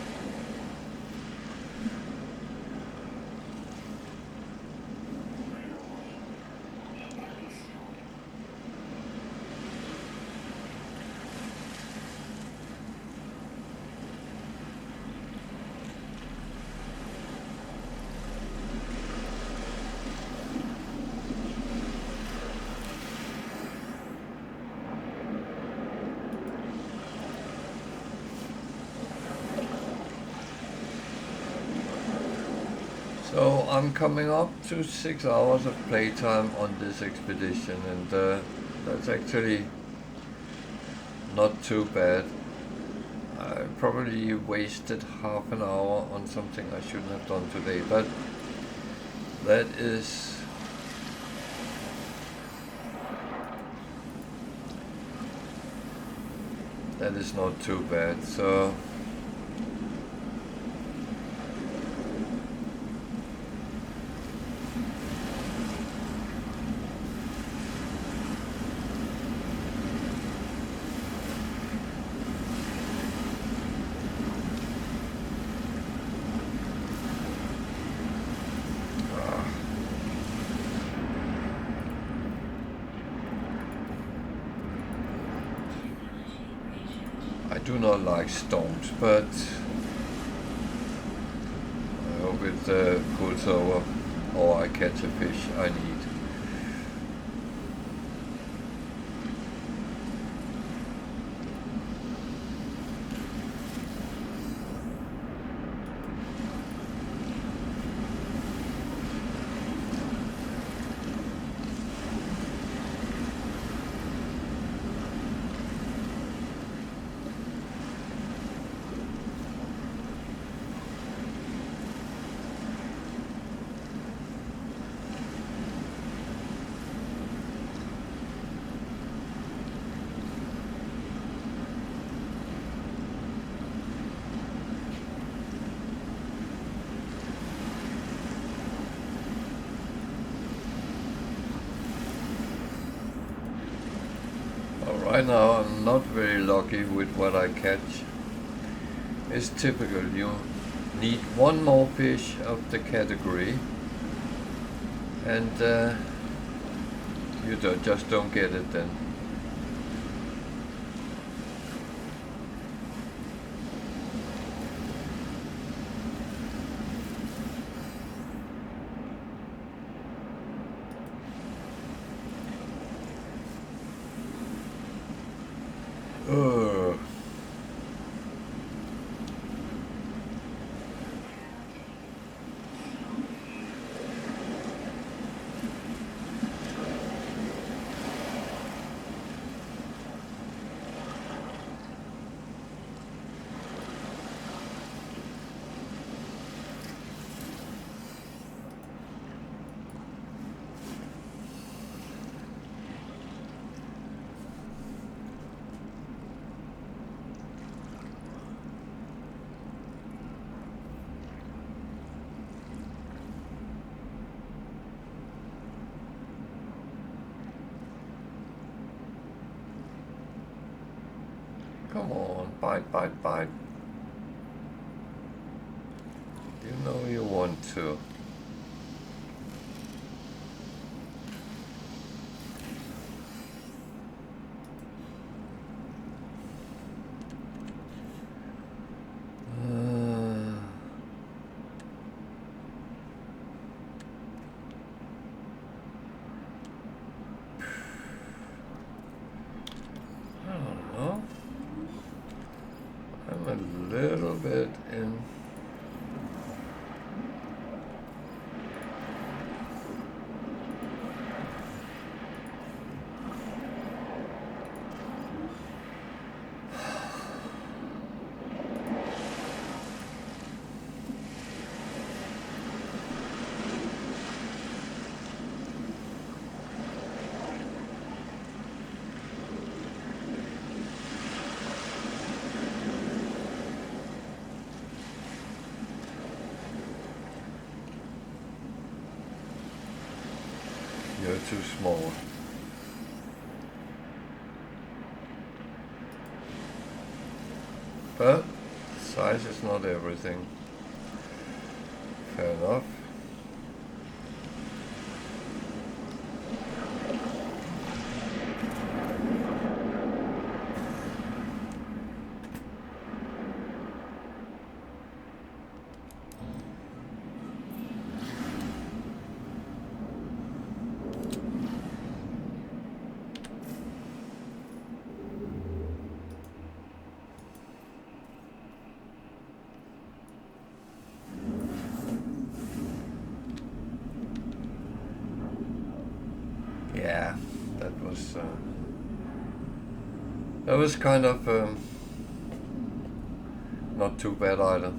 So I'm coming up to 6 hours of playtime on this expedition, and that's actually not too bad. I probably wasted half an hour on something I shouldn't have done today, but that is not too bad. So do not like storms, but I hope it pulls over or I catch a fish I need. Right now I'm not very lucky with what I catch. It's typical, you need one more fish of the category and you just don't get it then. Come on, bite, bite, bite. You know you want to. Little bit in. You're too small. But size is not everything. Fair enough. Yeah, that was kind of not too bad either.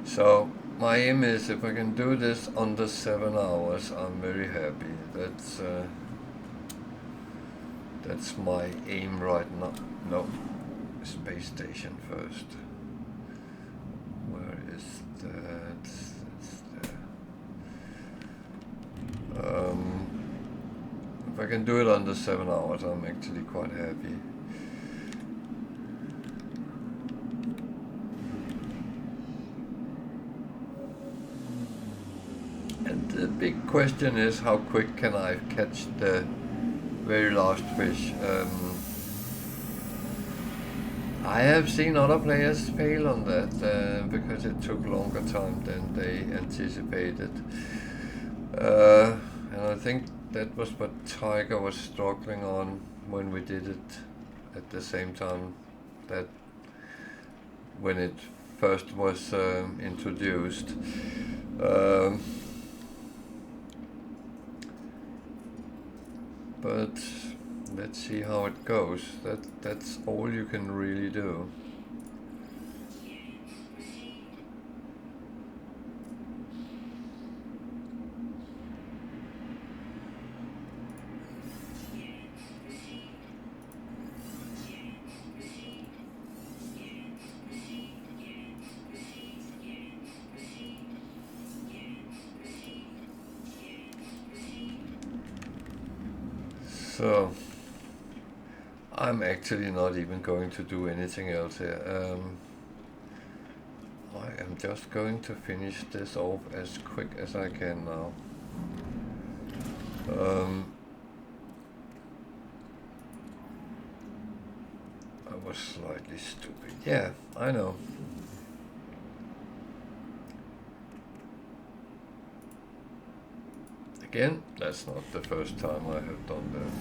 So my aim is, if I can do this under 7 hours, I'm very happy. That's my aim right now. No, space station first. Where is that? It's there. If I can do it under 7 hours, I'm actually quite happy. And the big question is, how quick can I catch the very last fish? I have seen other players fail on that because it took longer time than they anticipated. And I think that was what Tiger was struggling on when we did it at the same time that when it first was introduced. But let's see how it goes. That's all you can really do. So I'm actually not even going to do anything else here. I am just going to finish this off as quick as I can now. I was slightly stupid. Yeah, I know. Again, that's not the first time I have done that.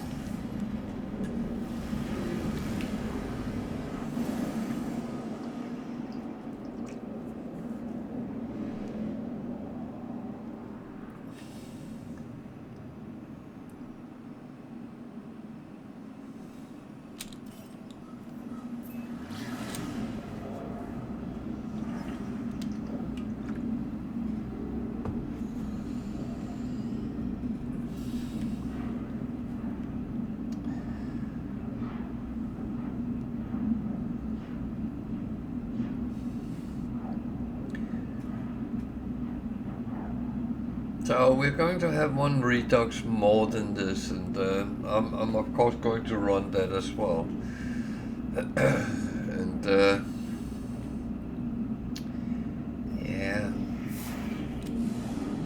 So we're going to have one Redux more than this, and I'm of course going to run that as well. And yeah,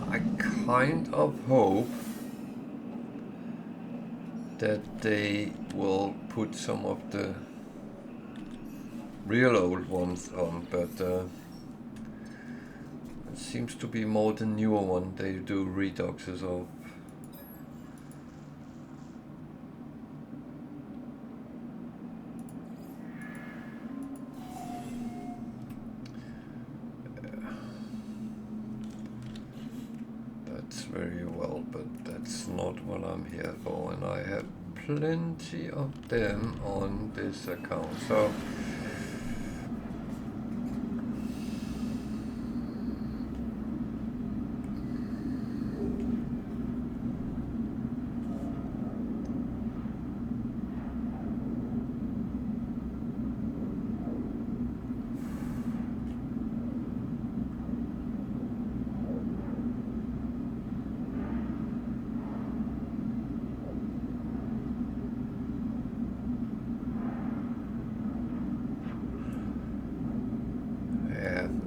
I kind of hope that they will put some of the real old ones on, but it seems to be more the newer one they do reduxes of. That's very well, but that's not what I'm here for, and I have plenty of them on this account. So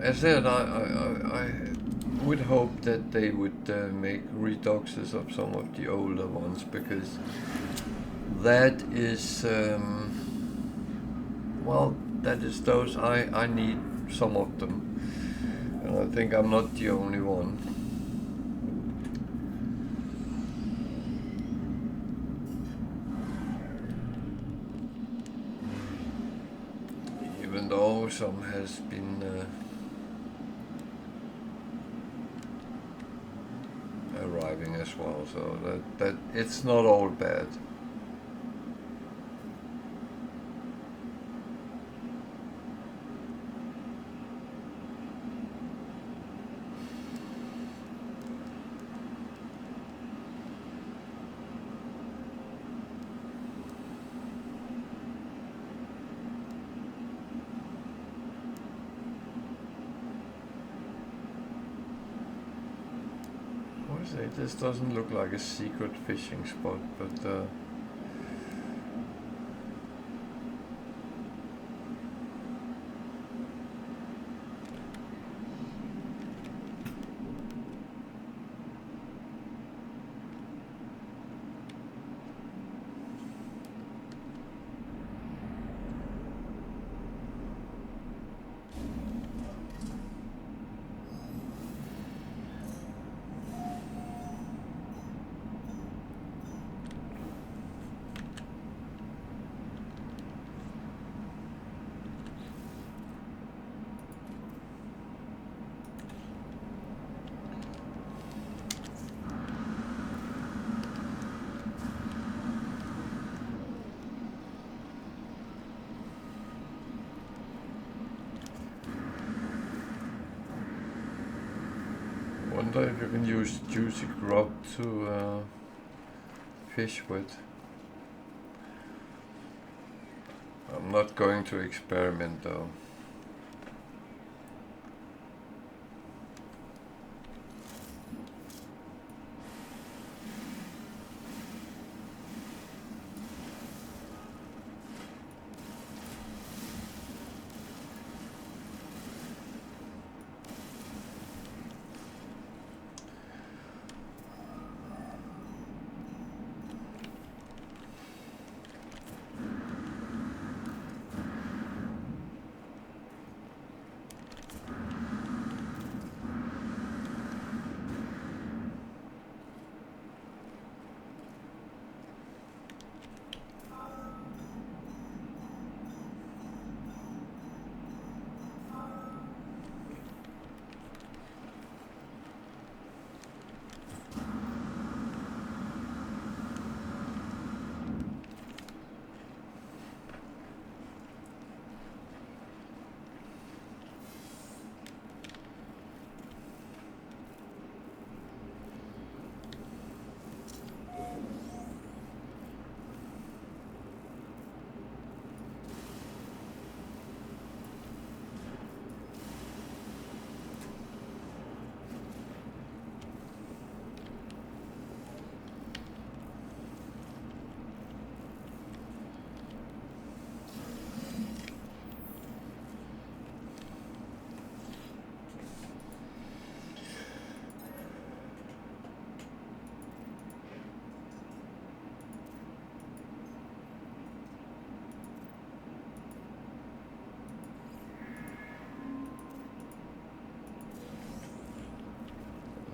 as I said, I would hope that they would make reduxes of some of the older ones, because that is, well, that is those, I need some of them, and I think I'm not the only one. Even though some has been arriving as well, so that it's not all bad. This doesn't look like a secret fishing spot, but wonder if you can use juicy grub to fish with. I'm not going to experiment though.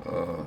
Well,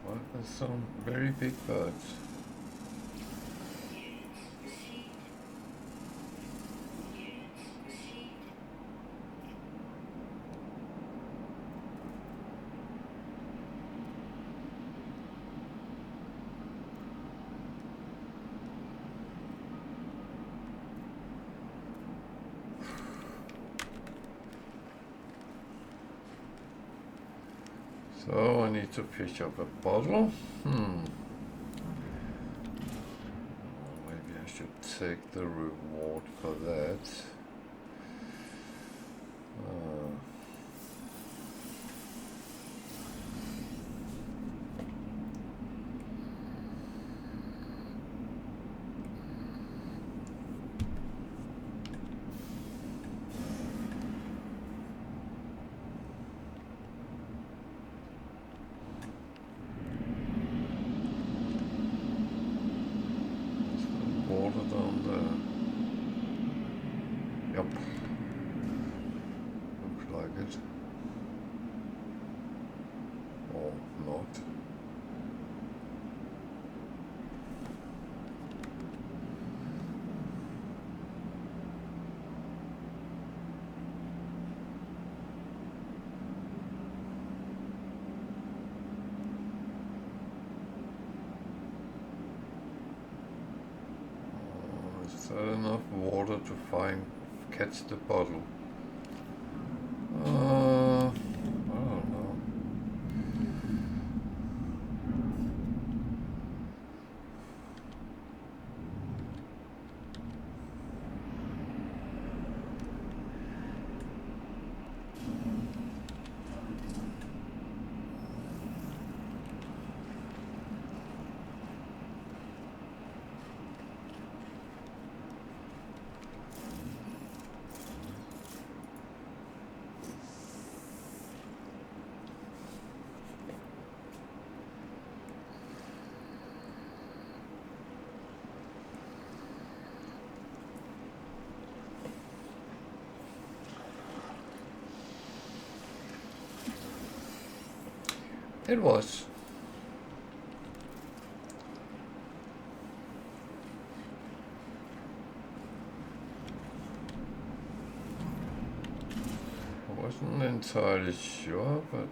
well, there's some very big birds. So I need to fish up a bottle. Maybe I should take the reward for that. Water down there. Yep. Looks like it. Or not. Is there enough water to catch the bottle? I don't know. It was. I wasn't entirely sure, but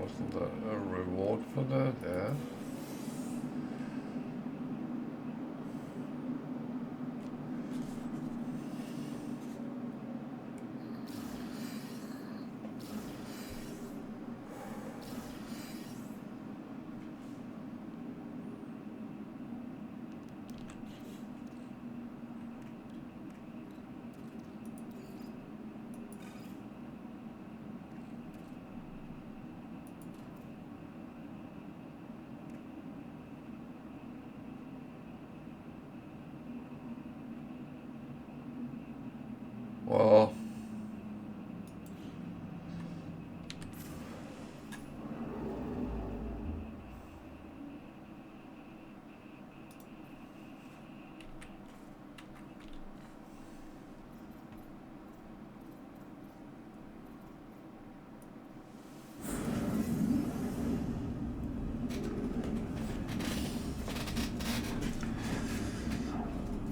wasn't there a reward for that? Yeah. Well,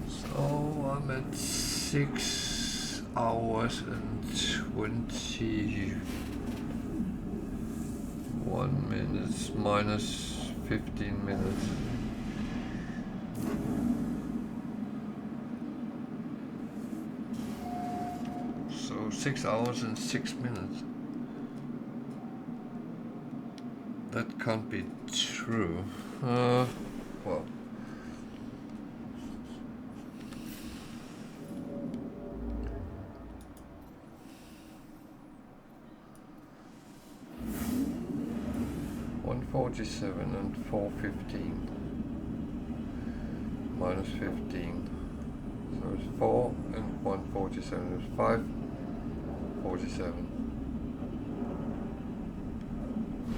so I'm at 6 hours and 21 minutes minus 15 minutes. So 6 hours and 6 minutes. That can't be true. Well. 147 and 415 minus 15. So it's 4 and 147 is 547.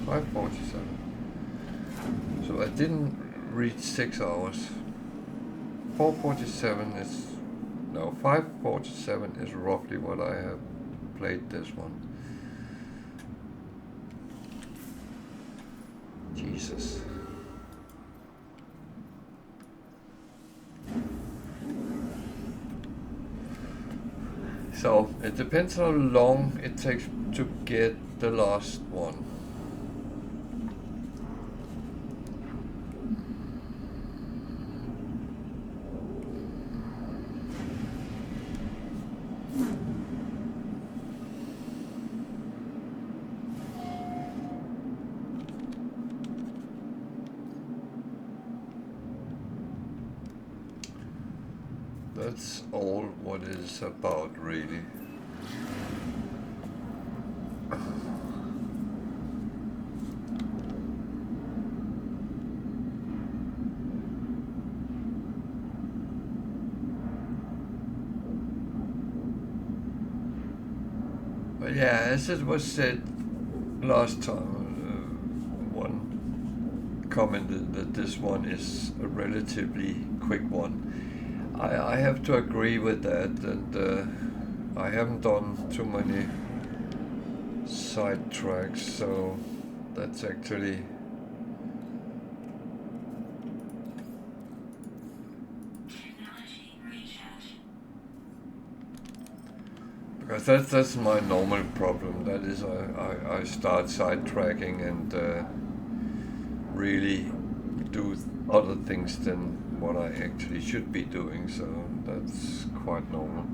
547. So I didn't reach 6 hours. 447 is, no, 547 is roughly what I have played this one. Jesus. So it depends how long it takes to get the last one. That's all what it's about, really. But yeah, as it was said last time, one commented that this one is a relatively quick one. I have to agree with that, and I haven't done too many side tracks, so that's actually because that's my normal problem. That is, I start sidetracking and really do other things than what I actually should be doing, so that's quite normal.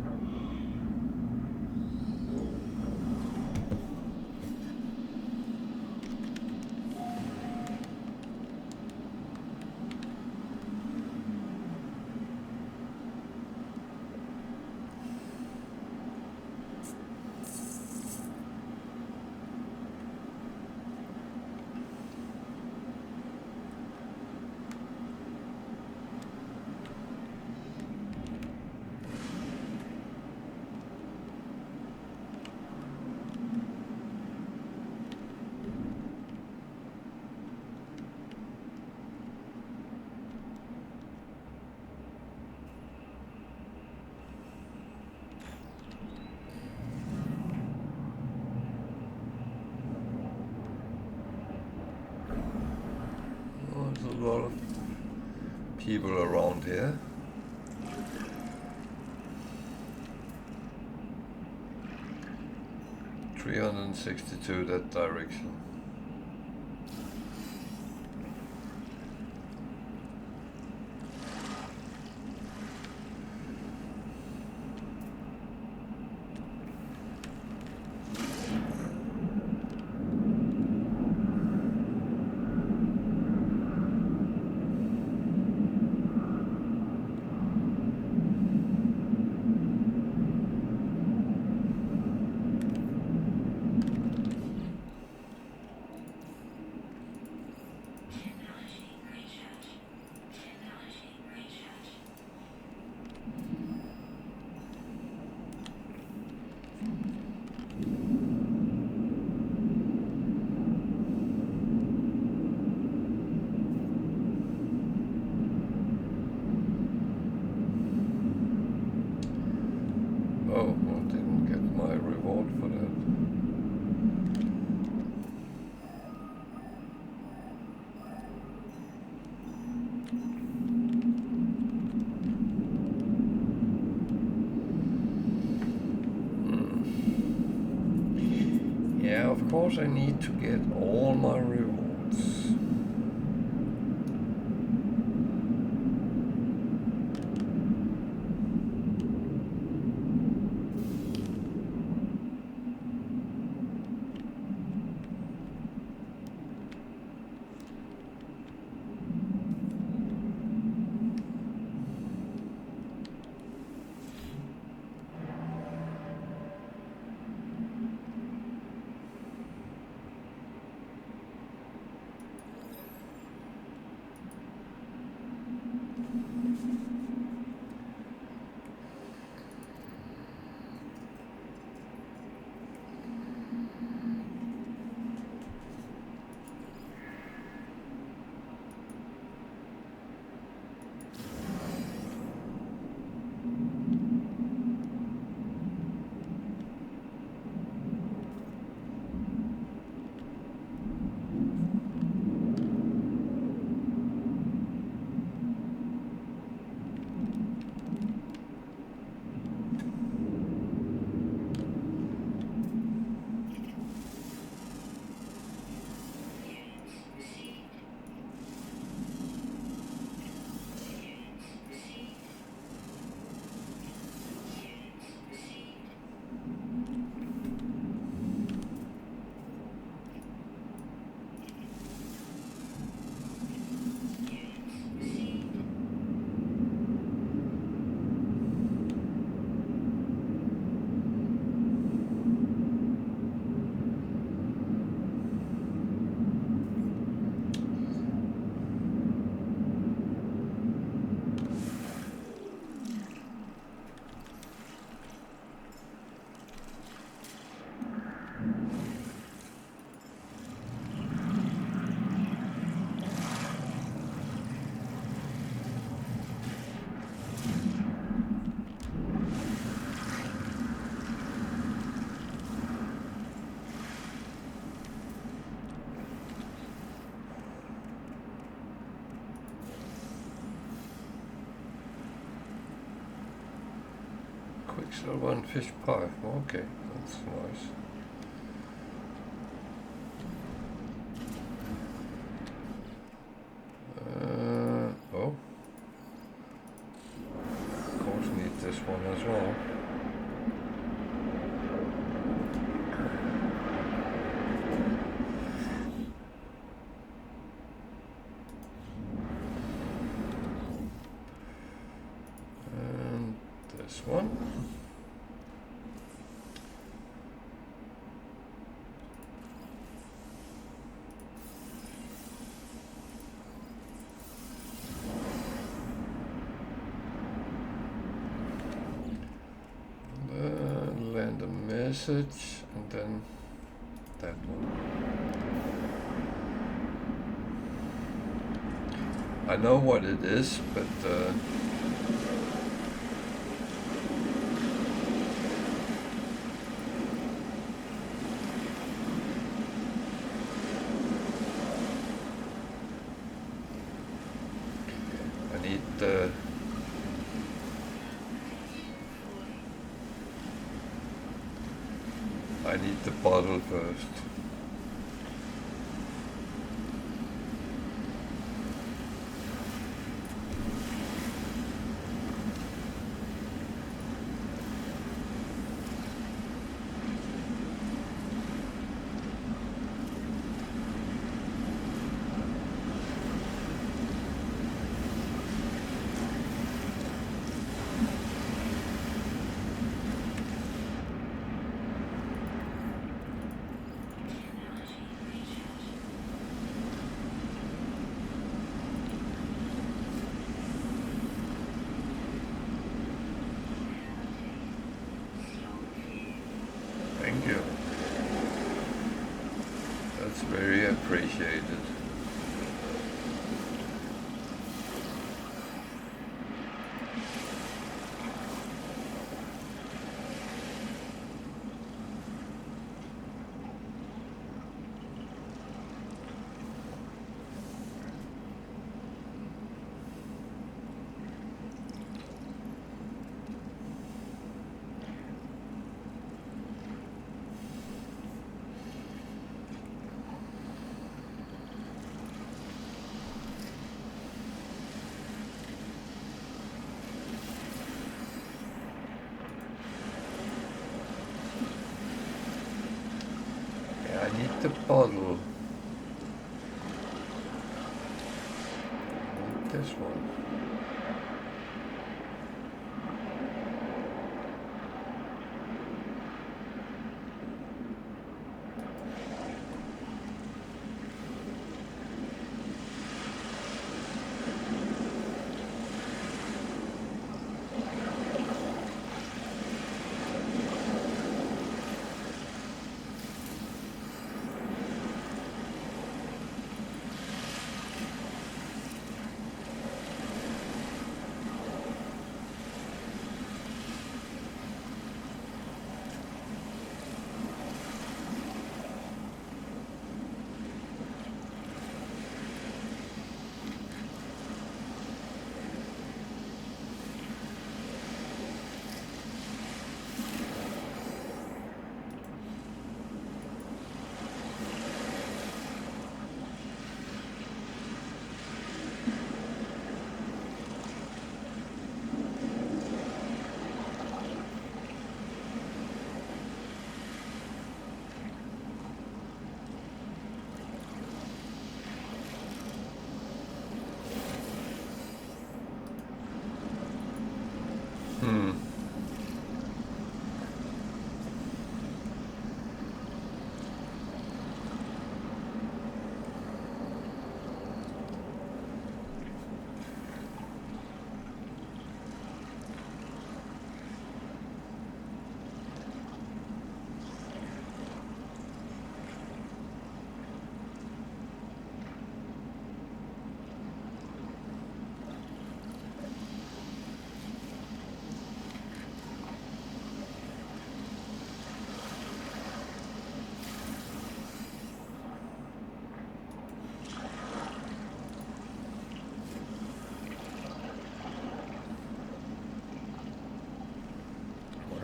people around here. $362 that direction. Of course I need to get all my rewards. Quicksilver and fish pie. Okay, that's nice. Oh, of course need this one as well. And this one. Land a message and then that one. I know what it is, but I need I need the bottle first. Thank you. That's very appreciated. I need the bottle. I need this one.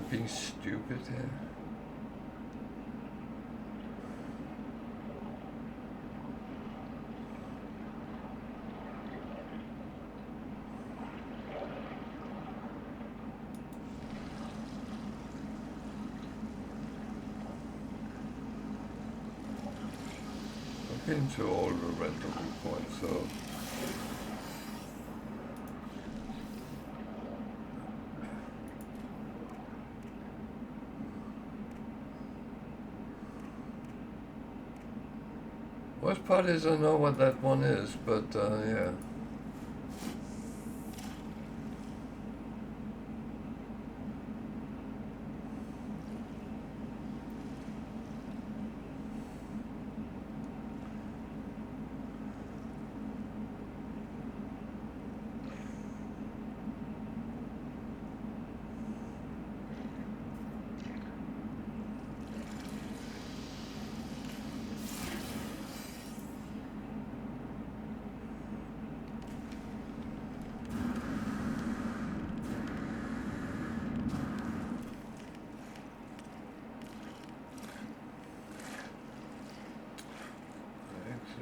Being stupid here. I've been to all the rental points, so worst part is I know what that one is, but yeah.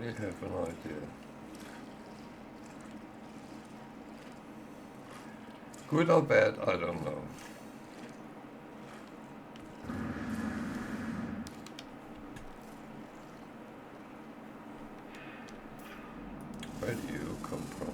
really have an idea. Good or bad, I don't know. Where do you come from?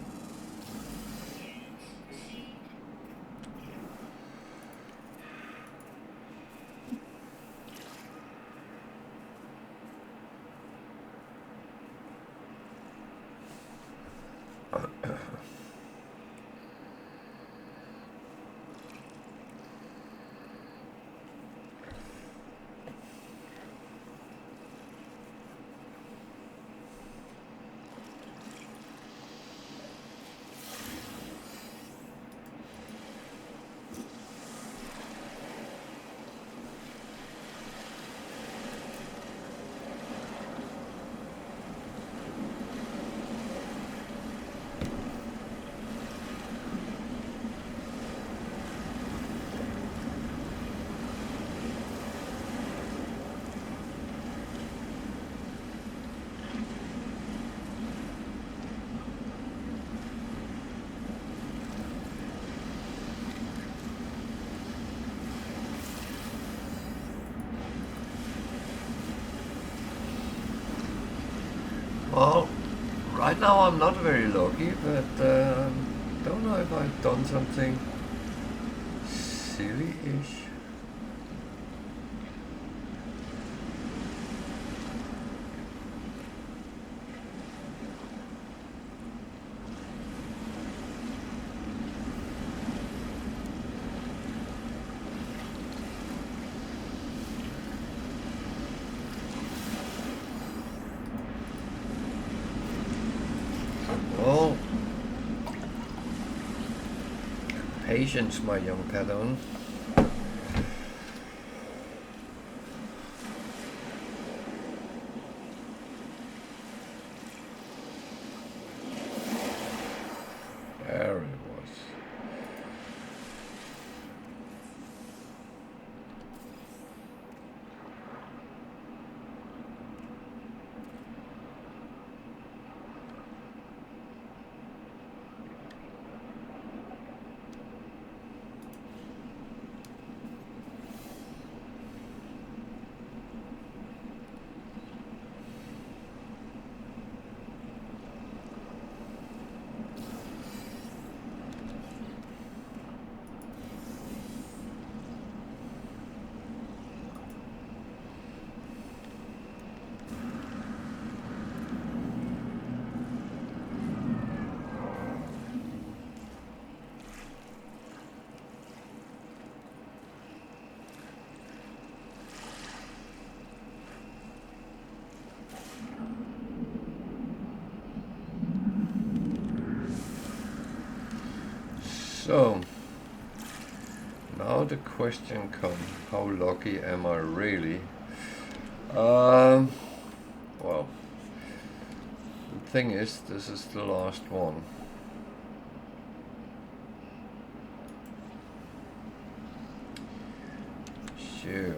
Well, right now I'm not very lucky, but don't know if I've done something silly-ish. Well, patience, my young Padawan. There it was. So, now the question comes, how lucky am I really? Well, the thing is, this is the last one. Sure.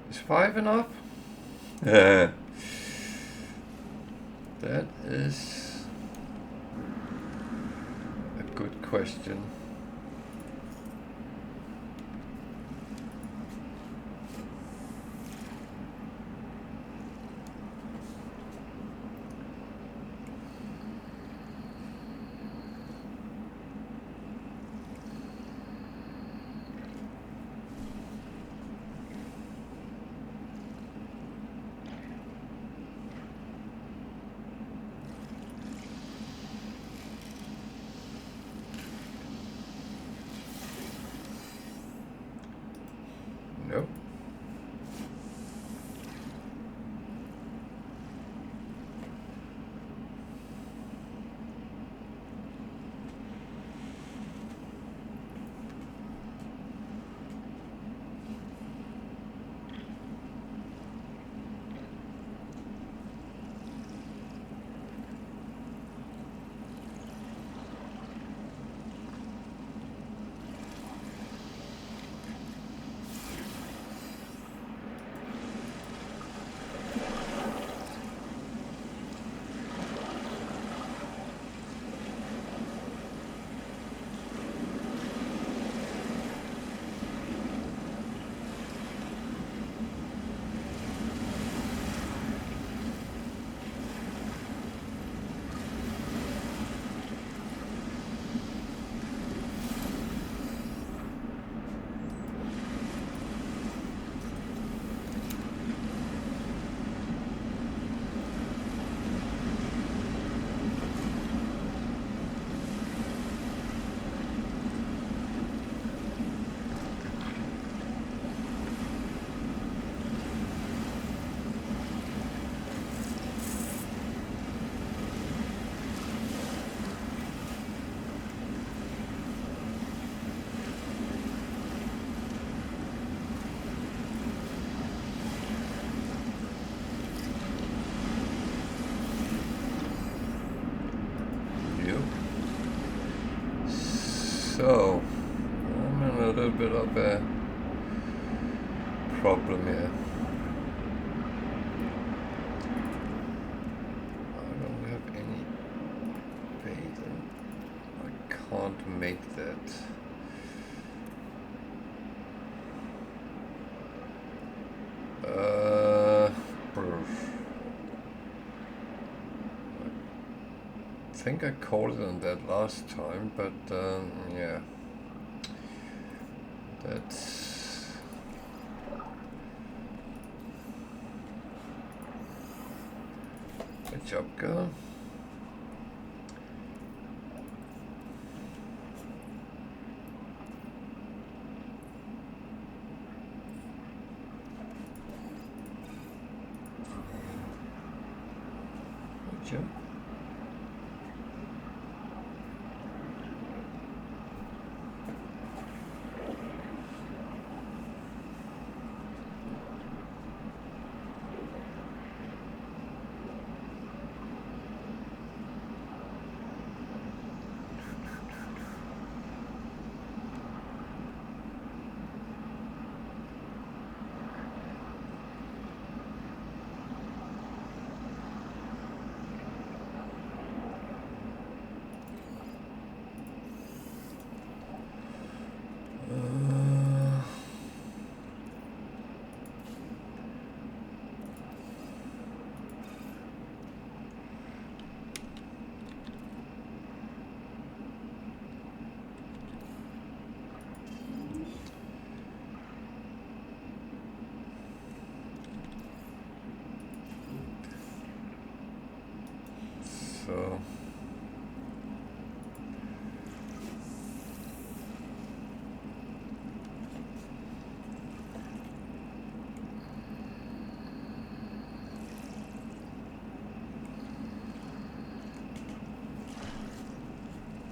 Is 5 enough? That is a good question. So, I'm in a little bit of a problem here. I don't have any bait and I can't make that. I think I called it on that last time, but yeah, that's good job, girl. Good job. So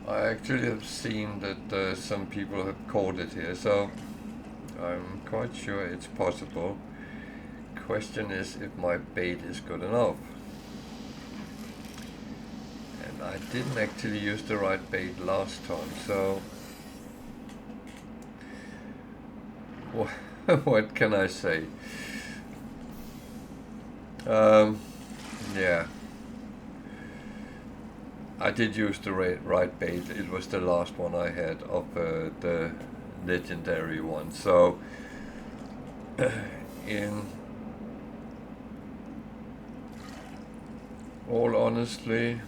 I actually have seen that some people have caught it here, so I'm quite sure it's possible. Question is if my bait is good enough. And I didn't actually use the right bait last time, so what can I say? Yeah, I did use the right bait. It was the last one I had of the legendary one. So in all honesty,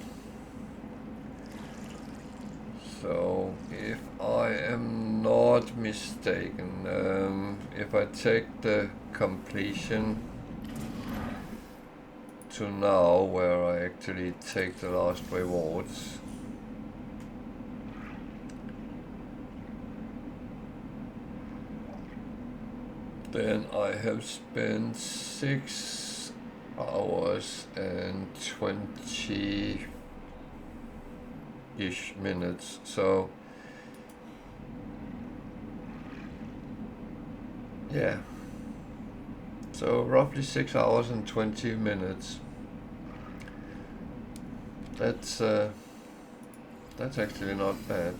so if I am not mistaken, if I take the completion to now, where I actually take the last rewards, then I have spent 6 hours and 20-ish minutes, so yeah, so roughly 6 hours and 20 minutes. That's actually not bad.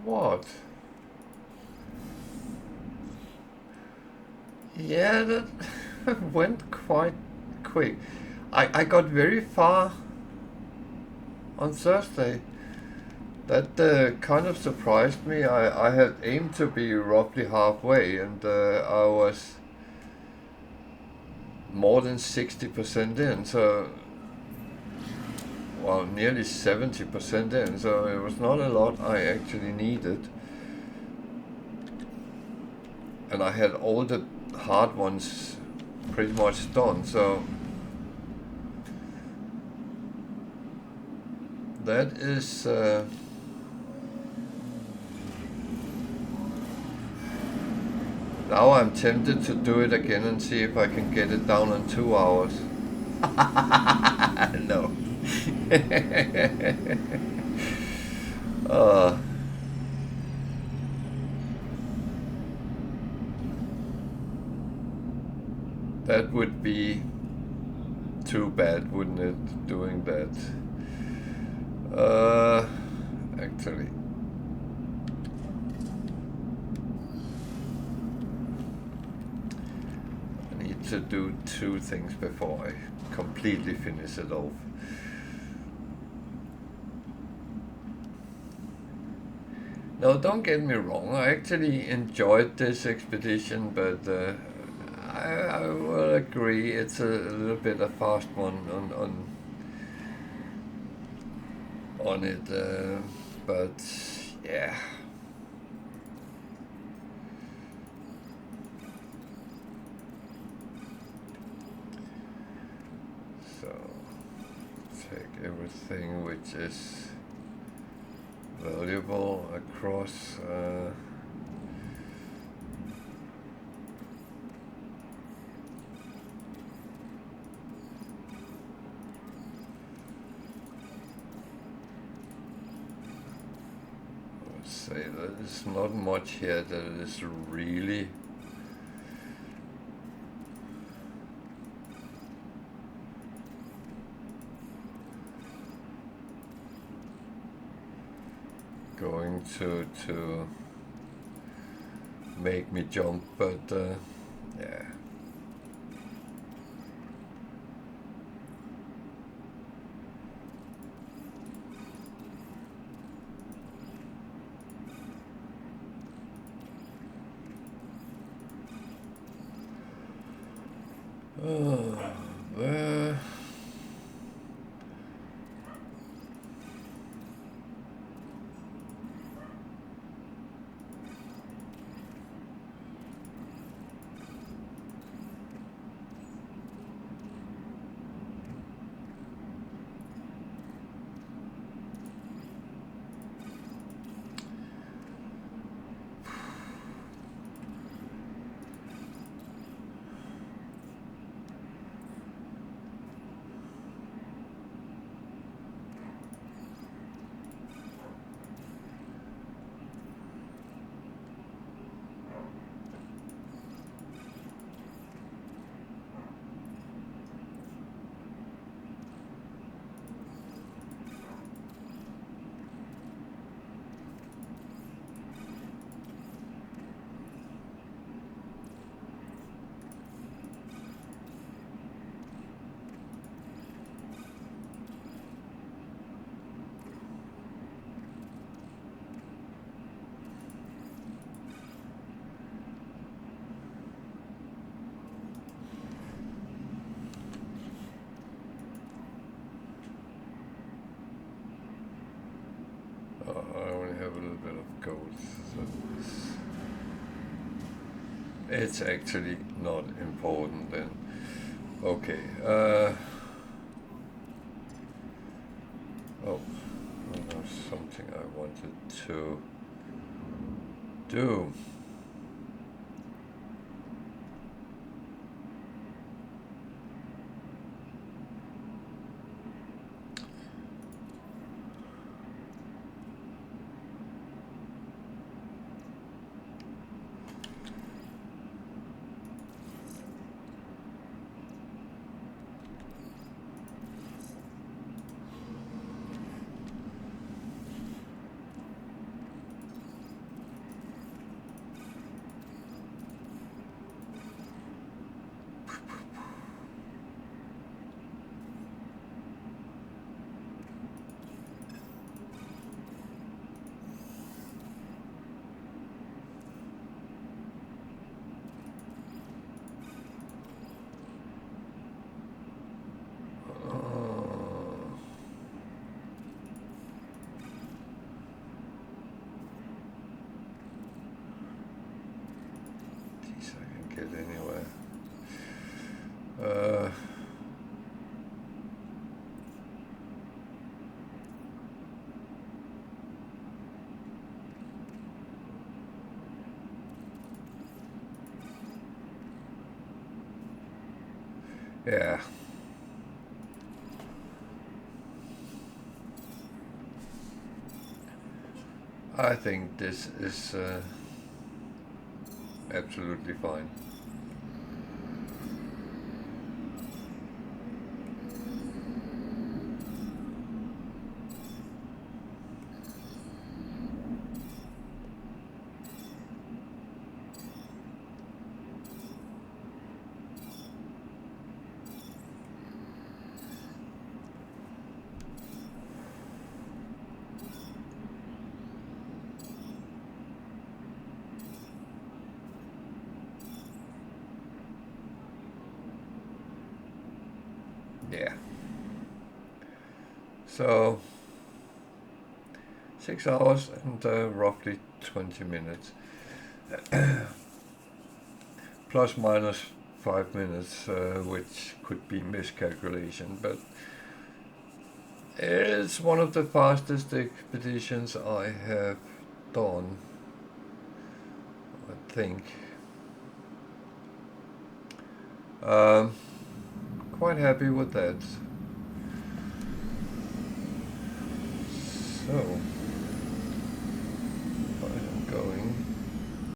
What? Yeah, that went quite quick. I got very far on Thursday. That kind of surprised me. I had aimed to be roughly halfway, and I was more than 60% in, so, well, nearly 70% in, so it was not a lot I actually needed. And I had all the hard ones pretty much done, so that is now I'm tempted to do it again and see if I can get it down in 2 hours. No. Uh, that would be too bad, wouldn't it, doing that? Actually, I need to do two things before I completely finish it off. No, don't get me wrong, I actually enjoyed this expedition, but I will agree it's a little bit a fast one on it, but yeah. So take everything which is valuable across. Say there's not much here that is really going to make me jump, but yeah. There. I only have a little bit of gold, so it's actually not important then. Okay. Oh, there's something I wanted to do. These I can get anywhere. Yeah. I think this is absolutely fine. Yeah. So 6 hours and roughly 20 minutes. Plus minus 5 minutes, which could be miscalculation, but it's one of the fastest expeditions I have done, I think. Quite happy with that. So